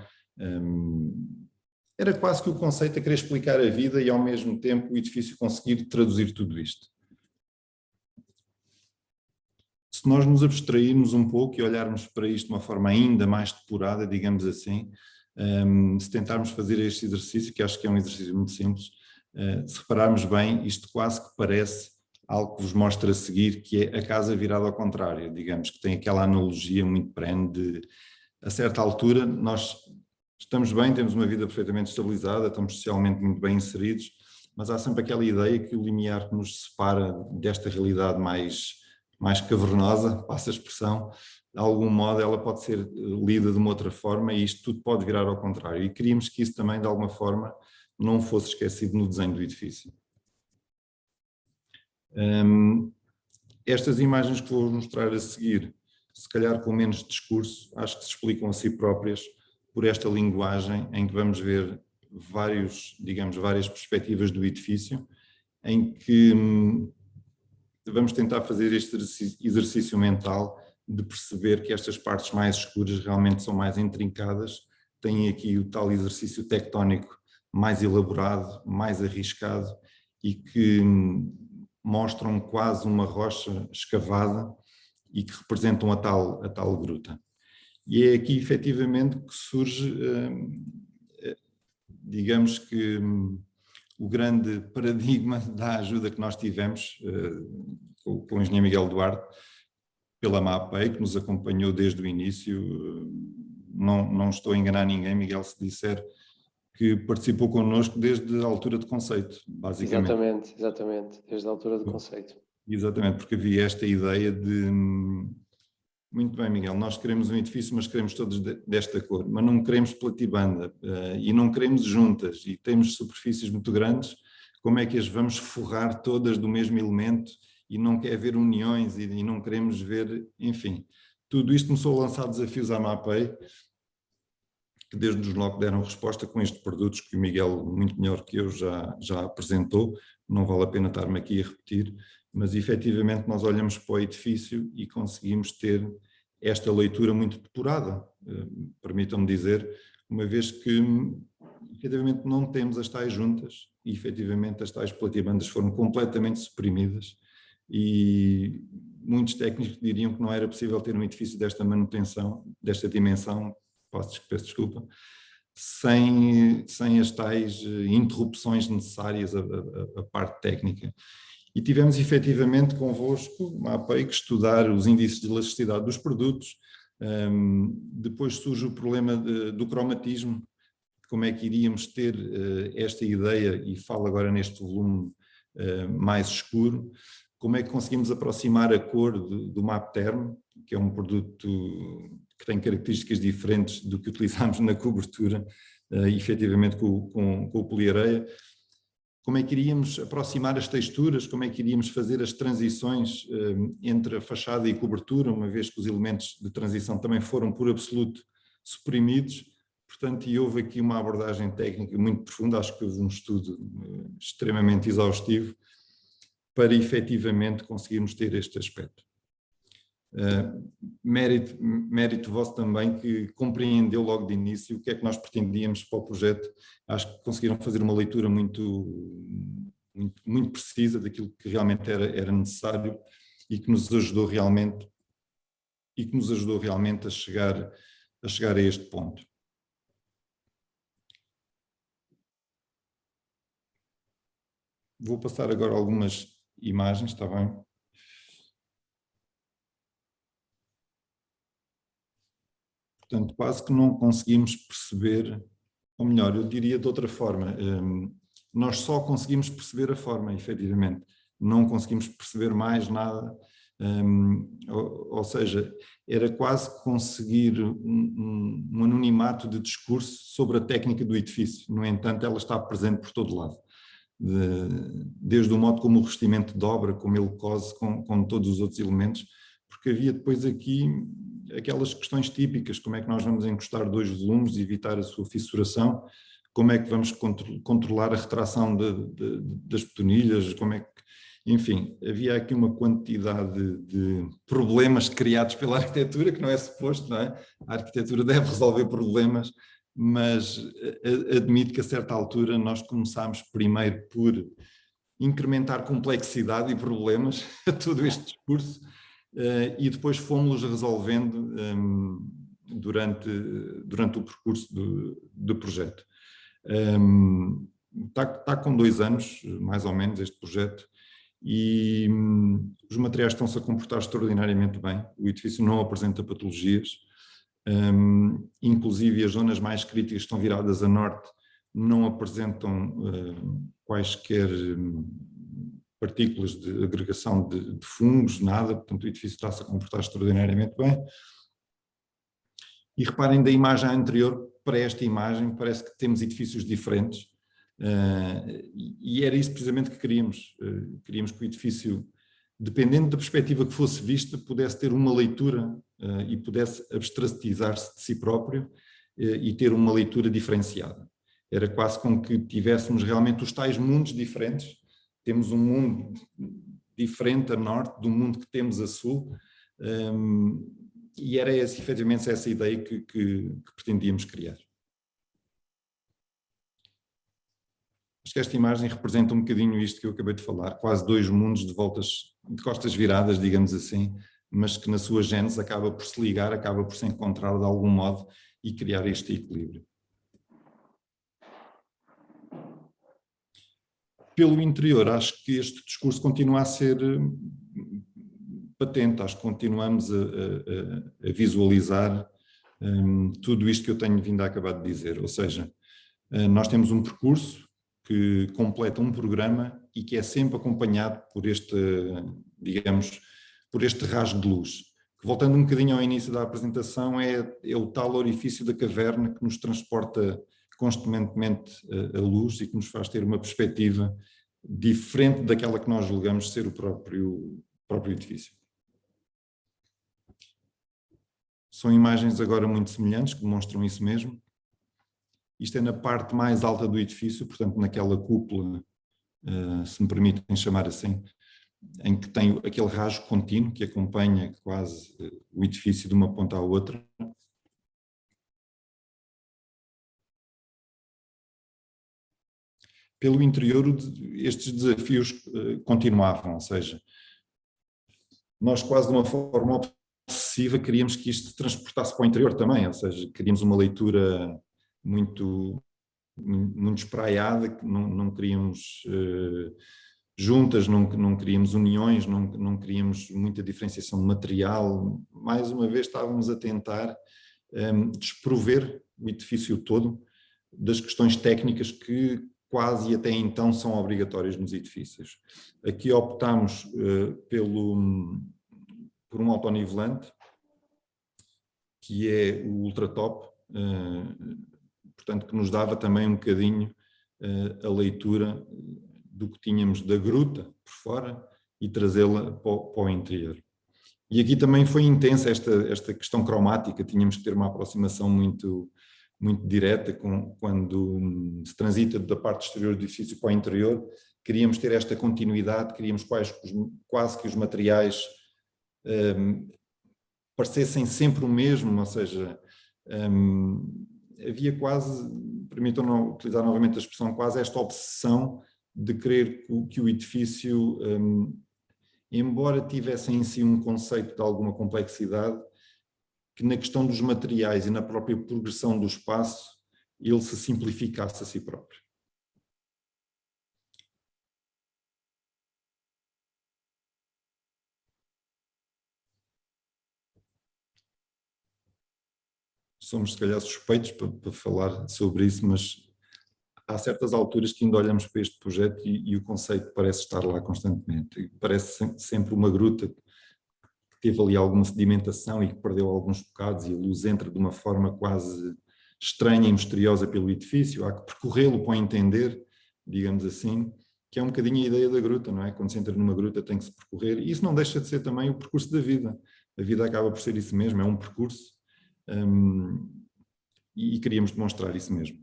Era quase que o conceito a querer explicar a vida e ao mesmo tempo o edifício conseguir traduzir tudo isto. Se nós nos abstrairmos um pouco e olharmos para isto de uma forma ainda mais depurada, digamos assim, se tentarmos fazer este exercício, que acho que é um exercício muito simples, se repararmos bem, isto quase que parece algo que vos mostra a seguir, que é a casa virada ao contrário, digamos, que tem aquela analogia muito perene de, a certa altura, nós estamos bem, temos uma vida perfeitamente estabilizada, estamos socialmente muito bem inseridos, mas há sempre aquela ideia que o limiar que nos separa desta realidade mais cavernosa, passa a expressão, de algum modo ela pode ser lida de uma outra forma e isto tudo pode virar ao contrário. E queríamos que isso também, de alguma forma, não fosse esquecido no desenho do edifício. Estas imagens que vou mostrar a seguir, se calhar com menos discurso, acho que se explicam a si próprias por esta linguagem em que vamos ver várias perspectivas do edifício, em que vamos tentar fazer este exercício mental de perceber que estas partes mais escuras realmente são mais intrincadas, têm aqui o tal exercício tectónico mais elaborado, mais arriscado e que mostram quase uma rocha escavada e que representam a tal gruta. E é aqui efetivamente que surge, digamos que o grande paradigma da ajuda que nós tivemos com o engenheiro Miguel Duarte, pela MAPEI, que nos acompanhou desde o início. Não estou a enganar ninguém, Miguel, se disser que participou connosco desde a altura de conceito, basicamente. Exatamente, desde a altura do conceito. Exatamente, porque havia esta ideia de, muito bem, Miguel, nós queremos um edifício, mas queremos todos desta cor, mas não queremos platibanda e não queremos juntas, e temos superfícies muito grandes, como é que as vamos forrar todas do mesmo elemento e não quer ver uniões e não queremos ver, enfim. Tudo isto começou a lançar desafios à MAPEI, que desde os logo deram resposta com estes produtos que o Miguel, muito melhor que eu, já apresentou. Não vale a pena estar-me aqui a repetir, mas efetivamente nós olhamos para o edifício e conseguimos ter esta leitura muito depurada, permitam-me dizer, uma vez que efetivamente não temos as tais juntas e efetivamente as tais platibandas foram completamente suprimidas e muitos técnicos diriam que não era possível ter um edifício desta manutenção, desta dimensão, peço desculpa, sem as tais interrupções necessárias à parte técnica. E tivemos efetivamente convosco, uma APEI, que estudar os índices de elasticidade dos produtos. Depois surge o problema do cromatismo, como é que iríamos ter esta ideia, e falo agora neste volume mais escuro, como é que conseguimos aproximar a cor do MapTerm, que é um produto que tem características diferentes do que utilizamos na cobertura, efetivamente com o poliareia. Como é que iríamos aproximar as texturas, como é que iríamos fazer as transições entre a fachada e a cobertura, uma vez que os elementos de transição também foram por absoluto suprimidos. Portanto, e houve aqui uma abordagem técnica muito profunda, acho que houve um estudo extremamente exaustivo para efetivamente conseguirmos ter este aspecto. Mérito vosso também, que compreendeu logo de início o que é que nós pretendíamos para o projeto. Acho que conseguiram fazer uma leitura muito precisa daquilo que realmente era necessário e que nos ajudou realmente a chegar a este ponto. Vou passar agora algumas imagens, está bem? Portanto, quase que não conseguimos perceber, ou melhor, eu diria de outra forma, nós só conseguimos perceber a forma, efetivamente, não conseguimos perceber mais nada, ou seja, era quase conseguir um anonimato de discurso sobre a técnica do edifício. No entanto, ela está presente por todo lado, desde o modo como o revestimento dobra, como ele cose com todos os outros elementos, porque havia depois aqui aquelas questões típicas, como é que nós vamos encostar 2 volumes e evitar a sua fissuração, como é que vamos controlar a retração das betonilhas, como é que, enfim, havia aqui uma quantidade de problemas criados pela arquitetura, que não é suposto, não é? A arquitetura deve resolver problemas, mas admito que a certa altura nós começámos primeiro por incrementar complexidade e problemas a todo este discurso, e depois fomos resolvendo durante o percurso do projeto. Está com 2 anos, mais ou menos, este projeto, e os materiais estão-se a comportar extraordinariamente bem. O edifício não apresenta patologias, inclusive as zonas mais críticas estão viradas a norte, não apresentam quaisquer partículas de agregação de fungos, nada, portanto o edifício está-se a comportar extraordinariamente bem. E reparem, da imagem anterior para esta imagem, parece que temos edifícios diferentes, e era isso precisamente que queríamos. Queríamos que o edifício, dependendo da perspectiva que fosse vista, pudesse ter uma leitura e pudesse abstratizar-se de si próprio e ter uma leitura diferenciada. Era quase como que tivéssemos realmente os tais mundos diferentes. Temos um mundo diferente a norte do mundo que temos a sul, e era efetivamente essa ideia que pretendíamos criar. Acho que esta imagem representa um bocadinho isto que eu acabei de falar, quase 2 mundos de costas viradas, digamos assim, mas que na sua gênese acaba por se ligar, acaba por se encontrar de algum modo e criar este equilíbrio. Pelo interior, acho que este discurso continua a ser patente, acho que continuamos a visualizar tudo isto que eu tenho vindo a acabar de dizer, ou seja, nós temos um percurso que completa um programa e que é sempre acompanhado por este, digamos, por este rasgo de luz, que, voltando um bocadinho ao início da apresentação, é o tal orifício da caverna que nos transporta constantemente a luz e que nos faz ter uma perspectiva diferente daquela que nós julgamos ser o próprio edifício. São imagens agora muito semelhantes que demonstram isso mesmo. Isto é na parte mais alta do edifício, portanto naquela cúpula, se me permitem chamar assim, em que tem aquele rasgo contínuo que acompanha quase o edifício de uma ponta à outra. Pelo interior, estes desafios continuavam, ou seja, nós quase de uma forma obsessiva queríamos que isto se transportasse para o interior também, ou seja, queríamos uma leitura muito espraiada, que não queríamos juntas, não queríamos uniões, não queríamos muita diferenciação de material. Mais uma vez estávamos a tentar desprover o edifício todo das questões técnicas que quase até então são obrigatórias nos edifícios. Aqui optámos por um autonivelante, que é o ultratop, portanto que nos dava também um bocadinho a leitura do que tínhamos da gruta por fora e trazê-la para o interior. E aqui também foi intensa esta questão cromática, tínhamos que ter uma aproximação muito direta quando se transita da parte exterior do edifício para o interior. Queríamos ter esta continuidade, queríamos quase que os materiais parecessem sempre o mesmo, ou seja, havia quase, permitam-me utilizar novamente a expressão, quase esta obsessão de querer que o edifício, embora tivesse em si um conceito de alguma complexidade, que na questão dos materiais e na própria progressão do espaço, ele se simplificasse a si próprio. Somos, se calhar, suspeitos para falar sobre isso, mas há certas alturas que ainda olhamos para este projeto e o conceito parece estar lá constantemente. Parece sempre uma gruta que teve ali alguma sedimentação e que perdeu alguns bocados e a luz entra de uma forma quase estranha e misteriosa pelo edifício. Há que percorrê-lo para entender, digamos assim, que é um bocadinho a ideia da gruta, não é? Quando se entra numa gruta tem que se percorrer, e isso não deixa de ser também o percurso da vida. A vida acaba por ser isso mesmo, é um percurso, e queríamos demonstrar isso mesmo.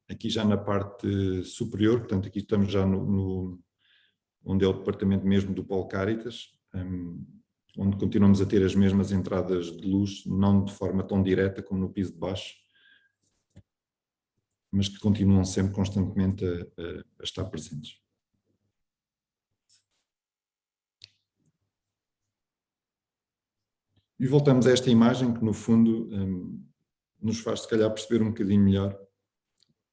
Aqui já na parte superior, portanto aqui estamos já onde é o departamento mesmo do Polo Cáritas, onde continuamos a ter as mesmas entradas de luz, não de forma tão direta como no piso de baixo, mas que continuam sempre constantemente a estar presentes. E voltamos a esta imagem que no fundo nos faz se calhar perceber um bocadinho melhor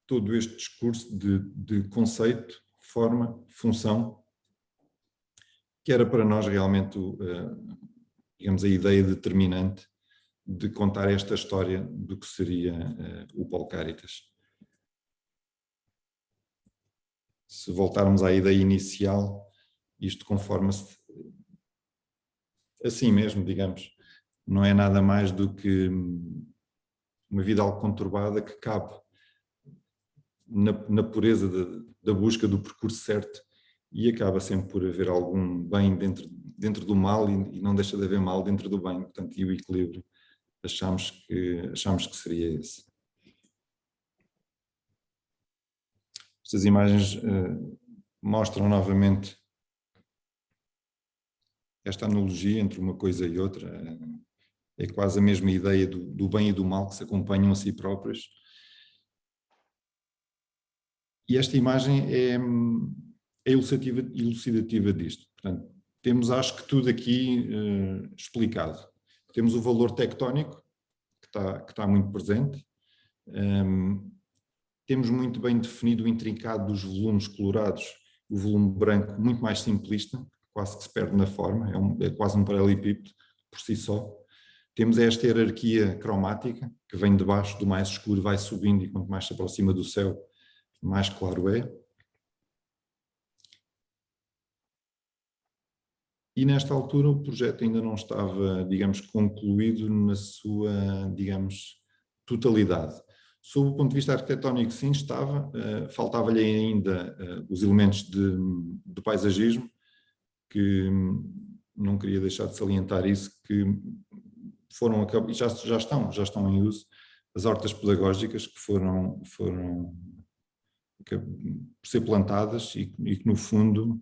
todo este discurso de conceito, forma, função, que era para nós realmente, digamos, a ideia determinante de contar esta história do que seria o Polo Cáritas. Se voltarmos à ideia inicial, isto conforma-se assim mesmo, digamos, não é nada mais do que uma vida algo conturbada que cabe na pureza da busca do percurso certo, e acaba sempre por haver algum bem dentro do mal e não deixa de haver mal dentro do bem, portanto, e o equilíbrio achamos que seria esse. Estas imagens mostram novamente esta analogia entre uma coisa e outra, é quase a mesma ideia do bem e do mal que se acompanham a si próprios. E esta imagem é elucidativa disto. Portanto, temos, acho que, tudo aqui explicado. Temos o valor tectónico, que está muito presente. Temos muito bem definido o intrincado dos volumes colorados, o volume branco muito mais simplista, quase que se perde na forma, é quase um paralelepípedo por si só. Temos esta hierarquia cromática, que vem de baixo do mais escuro, vai subindo, e quanto mais se aproxima do céu, mais claro é. E nesta altura o projeto ainda não estava, digamos, concluído na sua, digamos, totalidade. Sob o ponto de vista arquitetónico, sim, estava, faltava-lhe ainda os elementos de paisagismo, que não queria deixar de salientar isso, que foram, já estão em uso, as hortas pedagógicas que foram por ser plantadas e que no fundo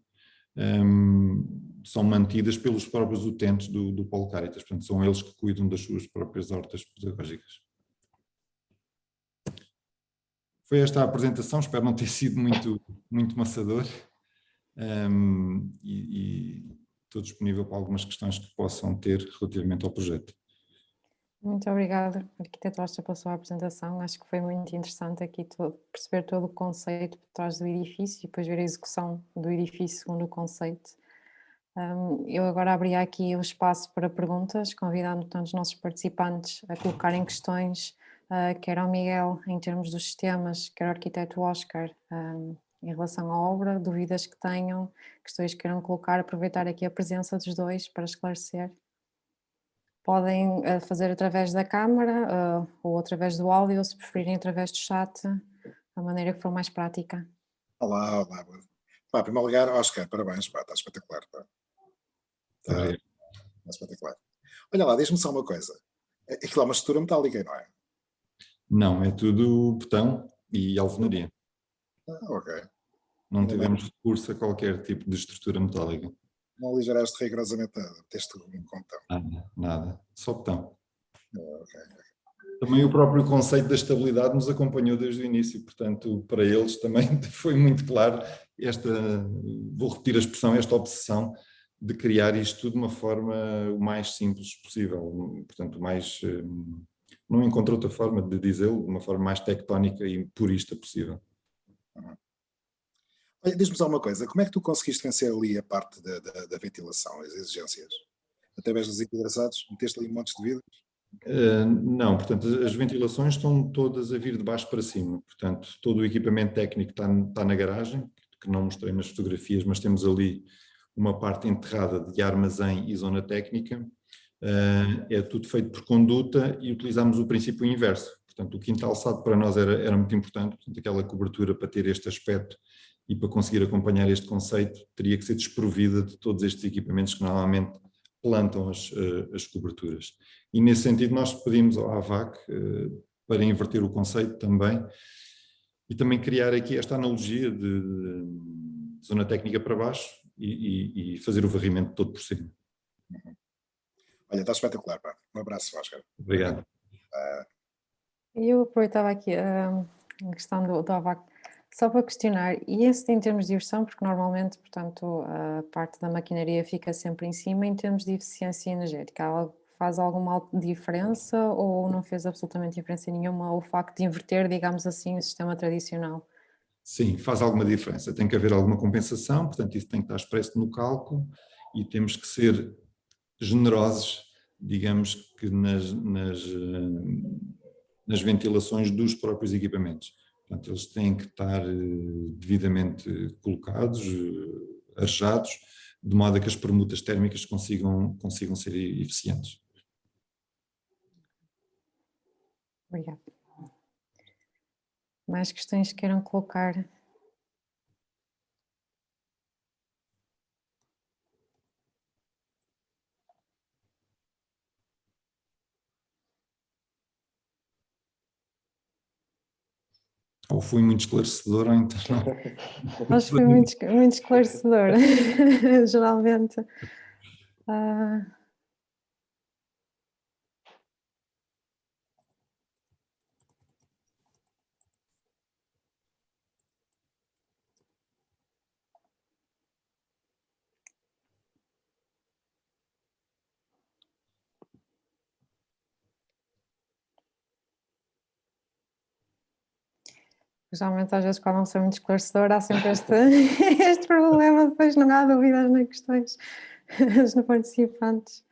são mantidas pelos próprios utentes do Polo Caritas, portanto são eles que cuidam das suas próprias hortas pedagógicas. Foi esta a apresentação, espero não ter sido muito maçador, e estou disponível para algumas questões que possam ter relativamente ao projeto. Muito obrigada, arquiteto Rocha, pela sua apresentação. Acho que foi muito interessante aqui perceber todo o conceito por trás do edifício e depois ver a execução do edifício segundo o conceito. Eu agora abri aqui o espaço para perguntas, convidando tanto os nossos participantes a colocarem questões, quer ao Miguel em termos dos sistemas, quer ao arquiteto Oscar em relação à obra, dúvidas que tenham, questões que queiram colocar, aproveitar aqui a presença dos dois para esclarecer. Podem fazer através da câmara ou através do áudio, se preferirem através do chat, da maneira que for mais prática. Olá. Pá, em primeiro lugar, Oscar, parabéns, pá, está espetacular. Pá. Está espetacular. Olha lá, diz-me só uma coisa. Aquilo é uma estrutura metálica, não é? Não, é tudo betão e alvenaria. Ok. Não tivemos recurso a qualquer tipo de estrutura metálica. Não aligeraste rigorosamente nada, meteste um contão. Nada, só betão. Ok. Também o próprio conceito da estabilidade nos acompanhou desde o início, portanto, para eles também foi muito claro vou repetir a expressão, esta obsessão de criar isto tudo de uma forma o mais simples possível, portanto, não encontro outra forma de dizê-lo, de uma forma mais tectónica e purista possível. Olha, diz-me só uma coisa, como é que tu conseguiste vencer ali a parte da ventilação, as exigências? Através dos envidraçados, meteste ali montes de vidros? Não, portanto, as ventilações estão todas a vir de baixo para cima, portanto, todo o equipamento técnico está na garagem, que não mostrei nas fotografias, mas temos ali uma parte enterrada de armazém e zona técnica, é tudo feito por conduta e utilizamos o princípio inverso, portanto, o quintal alçado para nós era muito importante, portanto, aquela cobertura para ter este aspecto e para conseguir acompanhar este conceito, teria que ser desprovida de todos estes equipamentos que normalmente plantam as coberturas. E nesse sentido nós pedimos ao AVAC para inverter o conceito também e também criar aqui esta analogia de zona técnica para baixo e fazer o varrimento todo por cima. Olha, está espetacular, pá. Um abraço, Oscar. Obrigado. Eu aproveitava aqui a questão do AVAC só para questionar, e esse em termos de diversão, porque normalmente, portanto, a parte da maquinaria fica sempre em cima, em termos de eficiência energética, faz alguma diferença ou não fez absolutamente diferença nenhuma o facto de inverter, digamos assim, o sistema tradicional? Sim, faz alguma diferença, tem que haver alguma compensação, portanto isso tem que estar expresso no cálculo e temos que ser generosos, digamos que nas ventilações dos próprios equipamentos. Portanto, eles têm que estar devidamente colocados, arejados, de modo a que as permutas térmicas consigam ser eficientes. Obrigada. Mais questões que queiram colocar? Ou fui muito esclarecedor ou então não. Acho que foi muito esclarecedor, geralmente. geralmente às vezes quando não sou muito esclarecedora há sempre este problema, depois não há dúvidas nem questões dos participantes.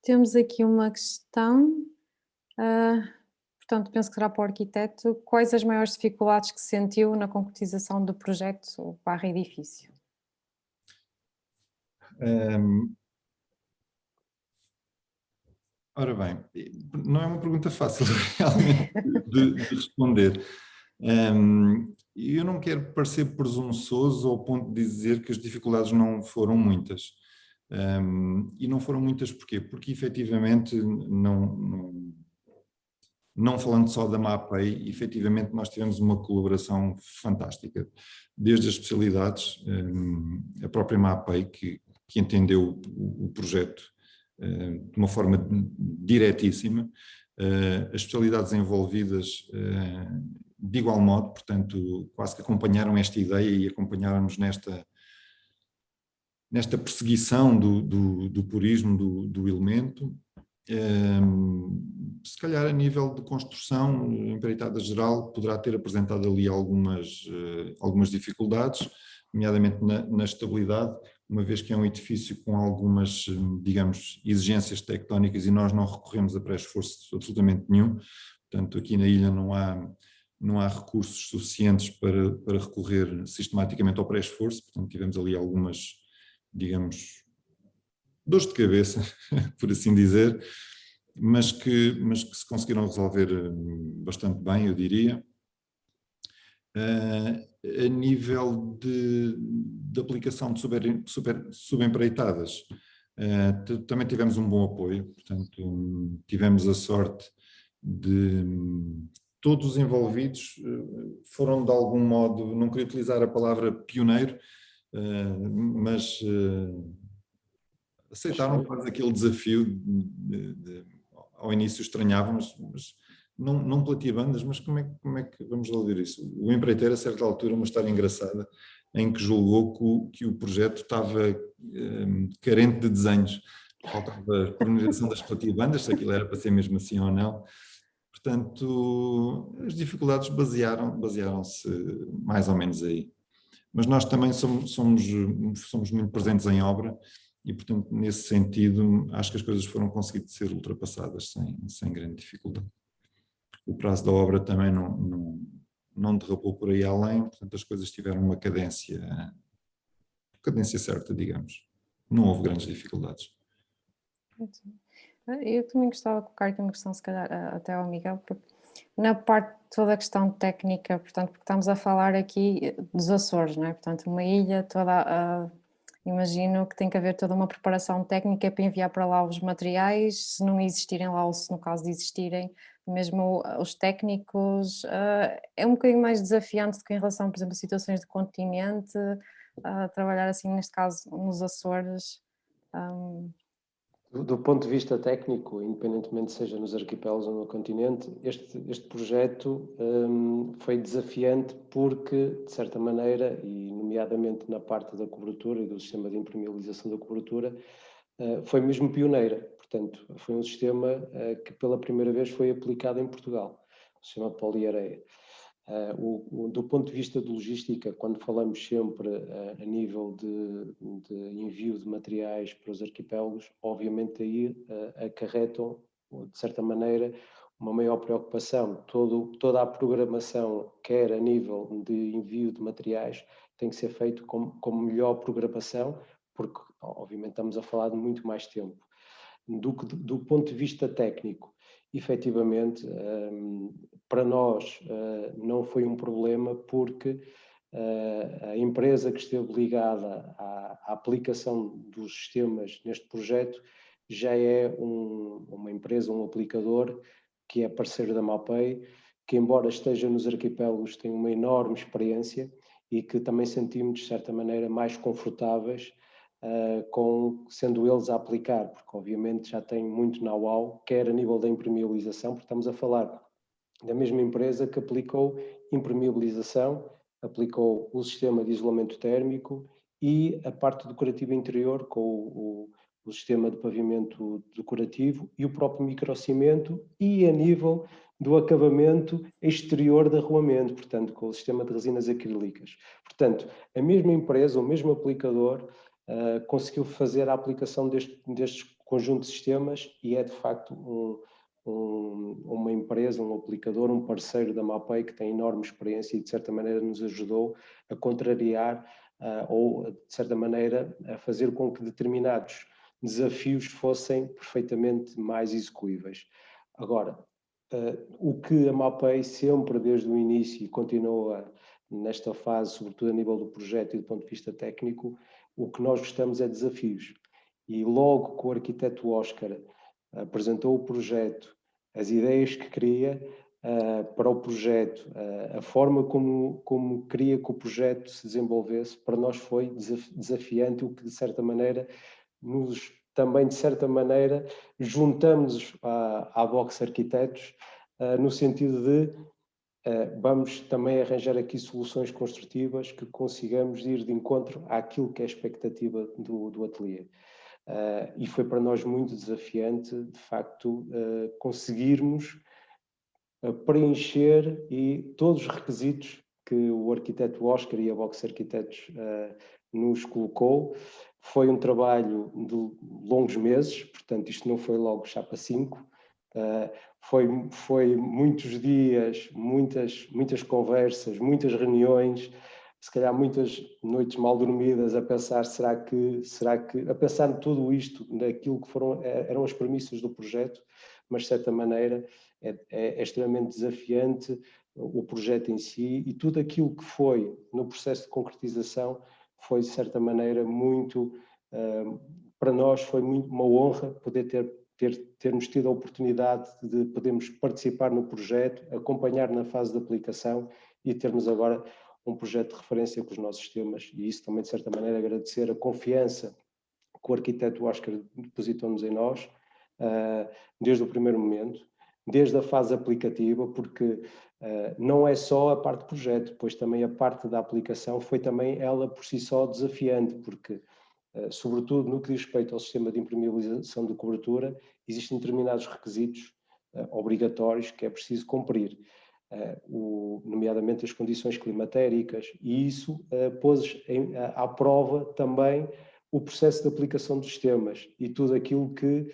Temos aqui uma questão, portanto penso que será para o arquiteto. Quais as maiores dificuldades que sentiu na concretização do projeto barra edifício? Ora bem, não é uma pergunta fácil realmente de responder. Eu não quero parecer presunçoso ao ponto de dizer que as dificuldades não foram muitas. E não foram muitas porquê? Porque efetivamente, não falando só da MAPEI, efetivamente nós tivemos uma colaboração fantástica, desde as especialidades, a própria MAPEI que entendeu o projeto de uma forma diretíssima, as especialidades envolvidas de igual modo, portanto quase que acompanharam esta ideia e acompanharam-nos nesta perseguição do purismo do elemento. Se calhar a nível de construção, a empreitada geral poderá ter apresentado ali algumas dificuldades, nomeadamente na estabilidade, uma vez que é um edifício com algumas, digamos, exigências tectónicas e nós não recorremos a pré-esforço absolutamente nenhum. Portanto, aqui na ilha não há recursos suficientes para recorrer sistematicamente ao pré-esforço, portanto tivemos ali algumas, digamos, dores de cabeça, por assim dizer, mas que se conseguiram resolver bastante bem, eu diria. A nível de aplicação de subempreitadas, também tivemos um bom apoio, portanto tivemos a sorte de todos os envolvidos foram de algum modo, não queria utilizar a palavra pioneiro, mas aceitaram quase aquele desafio ao início estranhávamos, mas não platibandas, mas como é que vamos resolver isso? O empreiteiro, a certa altura, uma história engraçada, em que julgou que o projeto estava carente de desenhos, faltava a coordenação das platibandas, se aquilo era para ser mesmo assim ou não. Portanto, as dificuldades basearam-se mais ou menos aí. Mas nós também somos muito presentes em obra e, portanto, nesse sentido, acho que as coisas foram conseguidas ser ultrapassadas sem grande dificuldade. O prazo da obra também não derrapou por aí além, portanto, as coisas tiveram uma cadência certa, digamos. Não houve grandes dificuldades. Eu também gostava de colocar aqui uma questão, se calhar, até ao Miguel, porque na parte toda a questão técnica, portanto, porque estamos a falar aqui dos Açores, não é? Portanto, uma ilha toda, imagino que tem que haver toda uma preparação técnica para enviar para lá os materiais, se não existirem lá ou se no caso de existirem, mesmo os técnicos, é um bocadinho mais desafiante do que em relação, por exemplo, a situações de continente, trabalhar assim, neste caso, nos Açores. Do ponto de vista técnico, independentemente seja nos arquipélagos ou no continente, este projeto foi desafiante porque, de certa maneira, e nomeadamente na parte da cobertura e do sistema de impermeabilização da cobertura, foi mesmo pioneira. Portanto, foi um sistema que pela primeira vez foi aplicado em Portugal, o sistema de poliareia. Do ponto de vista de logística, quando falamos sempre a nível de envio de materiais para os arquipélagos, obviamente aí acarretam, de certa maneira, uma maior preocupação. Toda a programação, quer a nível de envio de materiais, tem que ser feito com melhor programação, porque obviamente estamos a falar de muito mais tempo. Do ponto de vista técnico, efetivamente, para nós não foi um problema porque a empresa que esteve ligada à aplicação dos sistemas neste projeto já é uma empresa, um aplicador que é parceiro da MAPEI, que embora esteja nos arquipélagos tem uma enorme experiência e que também sentimos de certa maneira mais confortáveis sendo eles a aplicar, porque obviamente já têm muito know-how, quer a nível da impermeabilização, porque estamos a falar da mesma empresa que aplicou impermeabilização, aplicou o sistema de isolamento térmico e a parte decorativa interior com o sistema de pavimento decorativo e o próprio microcimento e a nível do acabamento exterior de arruamento, portanto, com o sistema de resinas acrílicas. Portanto, a mesma empresa, o mesmo aplicador, conseguiu fazer a aplicação destes conjunto de sistemas e é, de facto, uma empresa, um aplicador, um parceiro da MAPEI que tem enorme experiência e, de certa maneira, nos ajudou a contrariar ou, de certa maneira, a fazer com que determinados desafios fossem perfeitamente mais execuíveis. Agora, o que a MAPEI sempre, desde o início, continua nesta fase, sobretudo a nível do projeto e do ponto de vista técnico, o que nós gostamos é de desafios. E logo que o arquiteto Oscar apresentou o projeto, as ideias que queria para o projeto, a forma como queria que o projeto se desenvolvesse, para nós foi desafiante, o que de certa maneira também de certa maneira juntamos à Vox Arquitetos no sentido de vamos também arranjar aqui soluções construtivas que consigamos ir de encontro àquilo que é a expectativa do ateliê. E foi para nós muito desafiante, de facto, conseguirmos preencher todos os requisitos que o arquiteto Oscar e a Vox Arquitetos nos colocou. Foi um trabalho de longos meses, portanto isto não foi logo chapa 5, foi muitos dias, muitas conversas, muitas reuniões, se calhar muitas noites mal dormidas a pensar, será que a pensar em tudo isto, naquilo que eram as premissas do projeto, mas de certa maneira é extremamente desafiante o projeto em si e tudo aquilo que foi no processo de concretização foi de certa maneira muito, para nós foi muito uma honra poder termos tido a oportunidade de podermos participar no projeto, acompanhar na fase de aplicação e termos agora um projeto de referência com os nossos sistemas e isso também de certa maneira agradecer a confiança que o arquiteto Oscar depositou-nos em nós desde o primeiro momento, desde a fase aplicativa, porque não é só a parte do projeto, pois também a parte da aplicação foi também ela por si só desafiante, porque sobretudo no que diz respeito ao sistema de impermeabilização de cobertura, existem determinados requisitos obrigatórios que é preciso cumprir, nomeadamente as condições climatéricas, e isso pôs à prova também o processo de aplicação dos sistemas e tudo aquilo que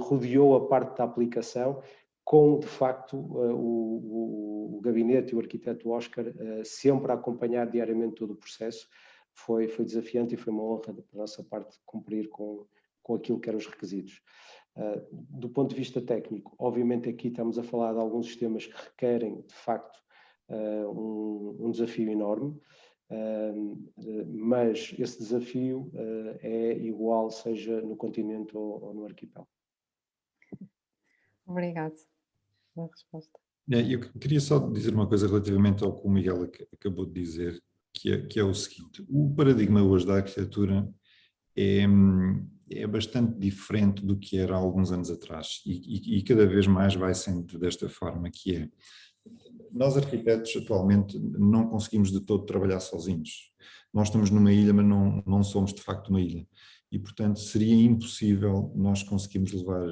rodeou a parte da aplicação, com, de facto, o gabinete e o arquiteto Oscar sempre a acompanhar diariamente todo o processo. Foi desafiante e foi uma honra da nossa parte cumprir com aquilo que eram os requisitos. Do ponto de vista técnico, obviamente aqui estamos a falar de alguns sistemas que requerem, de facto, um desafio enorme, mas esse desafio é igual, seja no continente ou no arquipélago. Obrigado pela resposta. Eu queria só dizer uma coisa relativamente ao que o Miguel acabou de dizer, que é o seguinte: o paradigma hoje da arquitetura é bastante diferente do que era há alguns anos atrás e cada vez mais vai sendo desta forma, que é, nós arquitetos atualmente não conseguimos de todo trabalhar sozinhos. Nós estamos numa ilha, mas não somos de facto uma ilha. E, portanto, seria impossível nós conseguirmos levar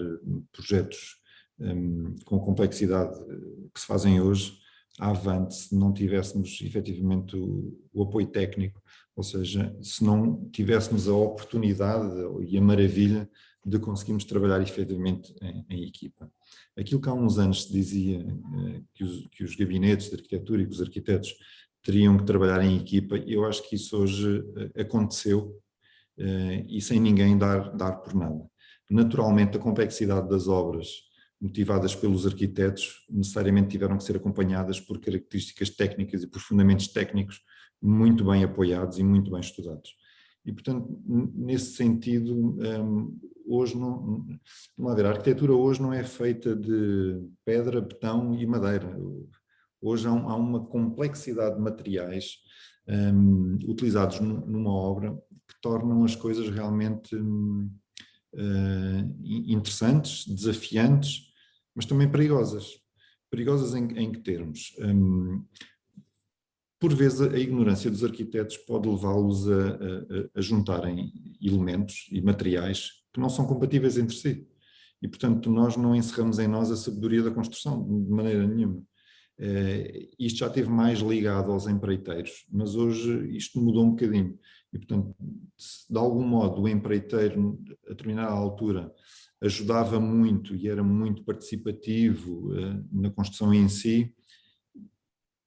projetos com a complexidade que se fazem hoje avante se não tivéssemos efetivamente o apoio técnico, ou seja, se não tivéssemos a oportunidade e a maravilha de conseguirmos trabalhar efetivamente em equipa. Aquilo que há uns anos se dizia que os gabinetes de arquitetura e que os arquitetos teriam que trabalhar em equipa, eu acho que isso hoje aconteceu e sem ninguém dar por nada. Naturalmente, a complexidade das obras motivadas pelos arquitetos necessariamente tiveram que ser acompanhadas por características técnicas e por fundamentos técnicos muito bem apoiados e muito bem estudados. E, portanto, nesse sentido, hoje vamos lá ver, a arquitetura hoje não é feita de pedra, betão e madeira. Hoje há uma complexidade de materiais utilizados numa obra que tornam as coisas realmente interessantes, desafiantes, mas também perigosas. Perigosas em que termos? Por vezes a ignorância dos arquitetos pode levá-los a juntarem elementos e materiais que não são compatíveis entre si. e, portanto, nós não encerramos em nós a sabedoria da construção, de maneira nenhuma. Isto já esteve mais ligado aos empreiteiros, mas hoje isto mudou um bocadinho. E, portanto, se de algum modo o empreiteiro, a determinada altura, ajudava muito e era muito participativo na construção em si,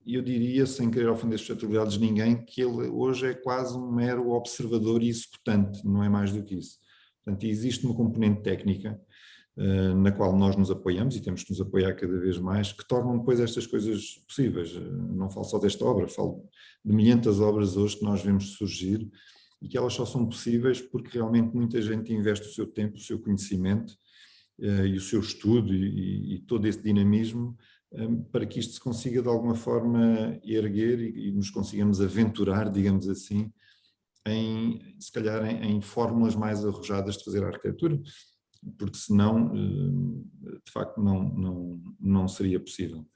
eu diria, sem querer ofender as suscetibilidades de ninguém, que ele hoje é quase um mero observador e executante, não é mais do que isso. Portanto, existe uma componente técnica na qual nós nos apoiamos e temos que nos apoiar cada vez mais, que tornam depois estas coisas possíveis. Não falo só desta obra, falo de milhentas obras hoje que nós vemos surgir e que elas só são possíveis porque realmente muita gente investe o seu tempo, o seu conhecimento e o seu estudo e todo esse dinamismo para que isto se consiga de alguma forma erguer e nos consigamos aventurar, digamos assim, se calhar em fórmulas mais arrojadas de fazer a arquitetura, porque senão, de facto, não seria possível.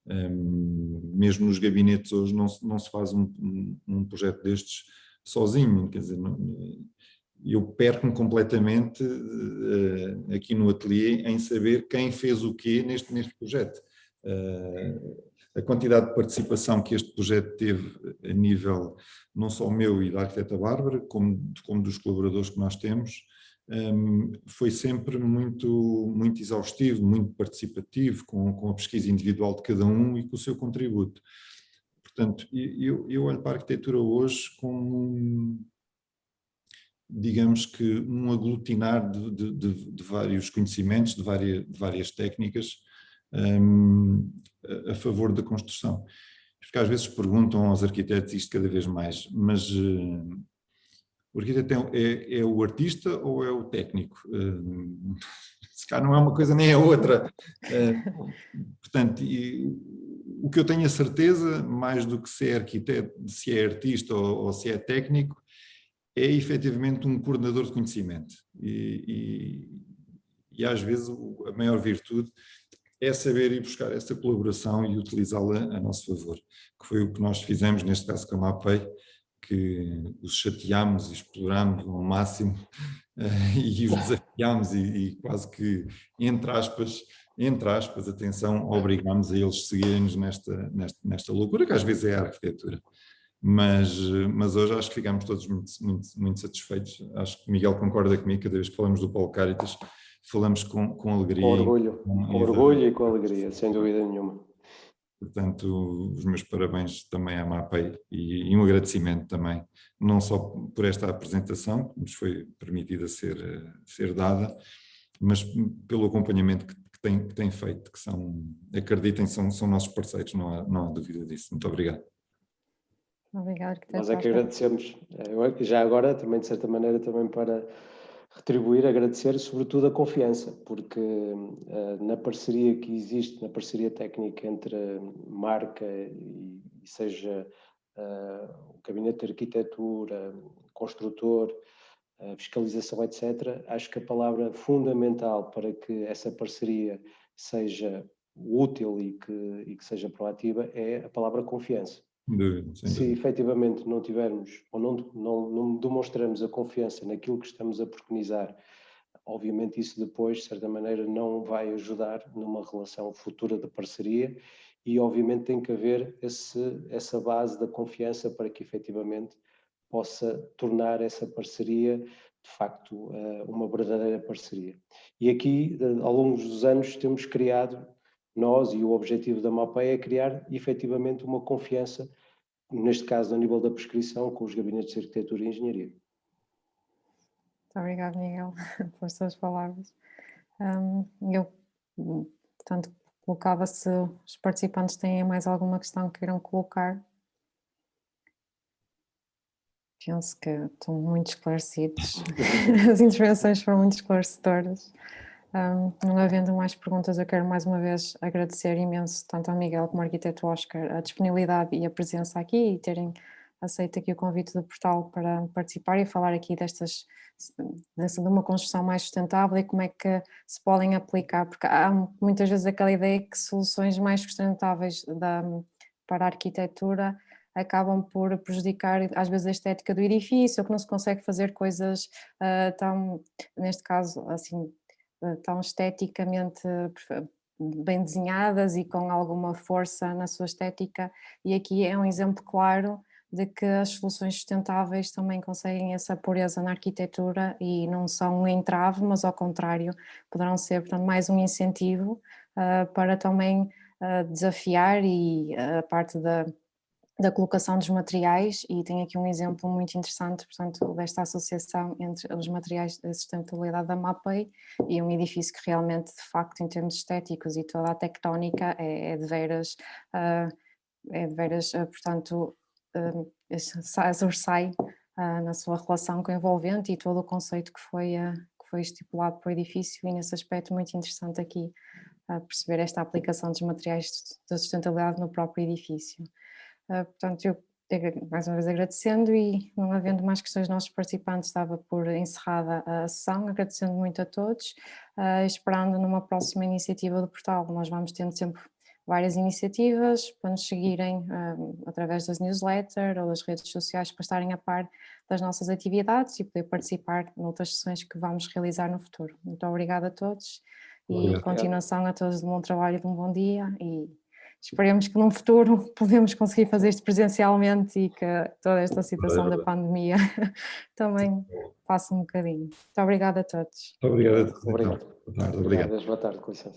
Mesmo nos gabinetes hoje não se faz um projeto destes sozinho, quer dizer, eu perco-me completamente aqui no ateliê em saber quem fez o quê neste projeto. A quantidade de participação que este projeto teve a nível não só meu e da arquiteta Bárbara, como dos colaboradores que nós temos, foi sempre muito, muito exaustivo, muito participativo, com a pesquisa individual de cada um e com o seu contributo. Portanto, eu olho para a arquitetura hoje como, digamos que, um aglutinar de vários conhecimentos, de várias técnicas, a favor da construção. Porque às vezes perguntam aos arquitetos isto cada vez mais, mas o arquiteto é o artista ou é o técnico? Se calhar não é uma coisa nem a outra. Portanto, o que eu tenho a certeza, mais do que se é arquiteto, se é artista ou se é técnico, é efetivamente um coordenador de conhecimento. E às vezes a maior virtude é saber ir buscar essa colaboração e utilizá-la a nosso favor, que foi o que nós fizemos neste caso com a MAPEI, que os chateámos e explorámos ao máximo e os desafiámos e quase que, entre aspas, atenção, obrigámos a eles seguirem-nos nesta loucura, que às vezes é a arquitetura. Mas hoje acho que ficámos todos muito, muito, muito satisfeitos. Acho que o Miguel concorda comigo, cada vez que falamos do Paulo Caritas, falamos com alegria. Com orgulho e com alegria, sem dúvida nenhuma. Portanto, os meus parabéns também à MAPEI e um agradecimento também, não só por esta apresentação que nos foi permitida ser dada, mas pelo acompanhamento que tem feito, que acreditem, são nossos parceiros, não há dúvida disso. Muito obrigado. Obrigada, arquiteto. Nós é que agradecemos. Já agora, também de certa maneira, também para retribuir, agradecer sobretudo a confiança, porque na parceria que existe, na parceria técnica entre marca e seja o gabinete de arquitetura, construtor, fiscalização, etc., acho que a palavra fundamental para que essa parceria seja útil e que seja proativa é a palavra confiança. Se efetivamente não tivermos ou não demonstramos a confiança naquilo que estamos a preconizar, obviamente isso depois, de certa maneira, não vai ajudar numa relação futura de parceria e obviamente tem que haver essa base da confiança para que efetivamente possa tornar essa parceria de facto uma verdadeira parceria. E aqui, ao longo dos anos, temos criado, nós, e o objetivo da MAPEI é criar efetivamente uma confiança, neste caso, a nível da prescrição, com os gabinetes de arquitetura e engenharia. Muito obrigada, Miguel, pelas suas palavras. Eu, portanto, colocava se os participantes têm mais alguma questão que queiram colocar. Penso que estão muito esclarecidos. As intervenções foram muito esclarecedoras. Não havendo mais perguntas, eu quero mais uma vez agradecer imenso tanto ao Miguel como ao arquiteto Oscar a disponibilidade e a presença aqui e terem aceito aqui o convite do portal para participar e falar aqui de uma construção mais sustentável e como é que se podem aplicar, porque há muitas vezes aquela ideia que soluções mais sustentáveis para a arquitetura acabam por prejudicar às vezes a estética do edifício, ou que não se consegue fazer coisas tão, neste caso, assim, tão esteticamente bem desenhadas e com alguma força na sua estética, e aqui é um exemplo claro de que as soluções sustentáveis também conseguem essa pureza na arquitetura e não são um entrave, mas ao contrário, poderão ser, portanto, mais um incentivo para também desafiar e a parte da colocação dos materiais, e tem aqui um exemplo muito interessante, portanto, desta associação entre os materiais da sustentabilidade da MAPEI e um edifício que realmente, de facto, em termos estéticos e toda a tectónica é de veras, portanto, sobressai na sua relação com o envolvente e todo o conceito que foi estipulado para o edifício, e nesse aspecto muito interessante aqui perceber esta aplicação dos materiais da sustentabilidade no próprio edifício. Portanto, eu mais uma vez agradecendo, e não havendo mais questões dos nossos participantes, dava por encerrada a sessão, agradecendo muito a todos, esperando numa próxima iniciativa do portal. Nós vamos tendo sempre várias iniciativas para nos seguirem através das newsletters ou das redes sociais, para estarem a par das nossas atividades e poder participar noutras sessões que vamos realizar no futuro. Muito obrigada a todos e continuação a todos de um bom trabalho e de um bom dia, e esperemos que num futuro podemos conseguir fazer isto presencialmente e que toda esta situação da pandemia também passe um bocadinho. Muito obrigada a todos. Obrigado. Obrigado. Boa tarde. Obrigado. Boa tarde, com licença.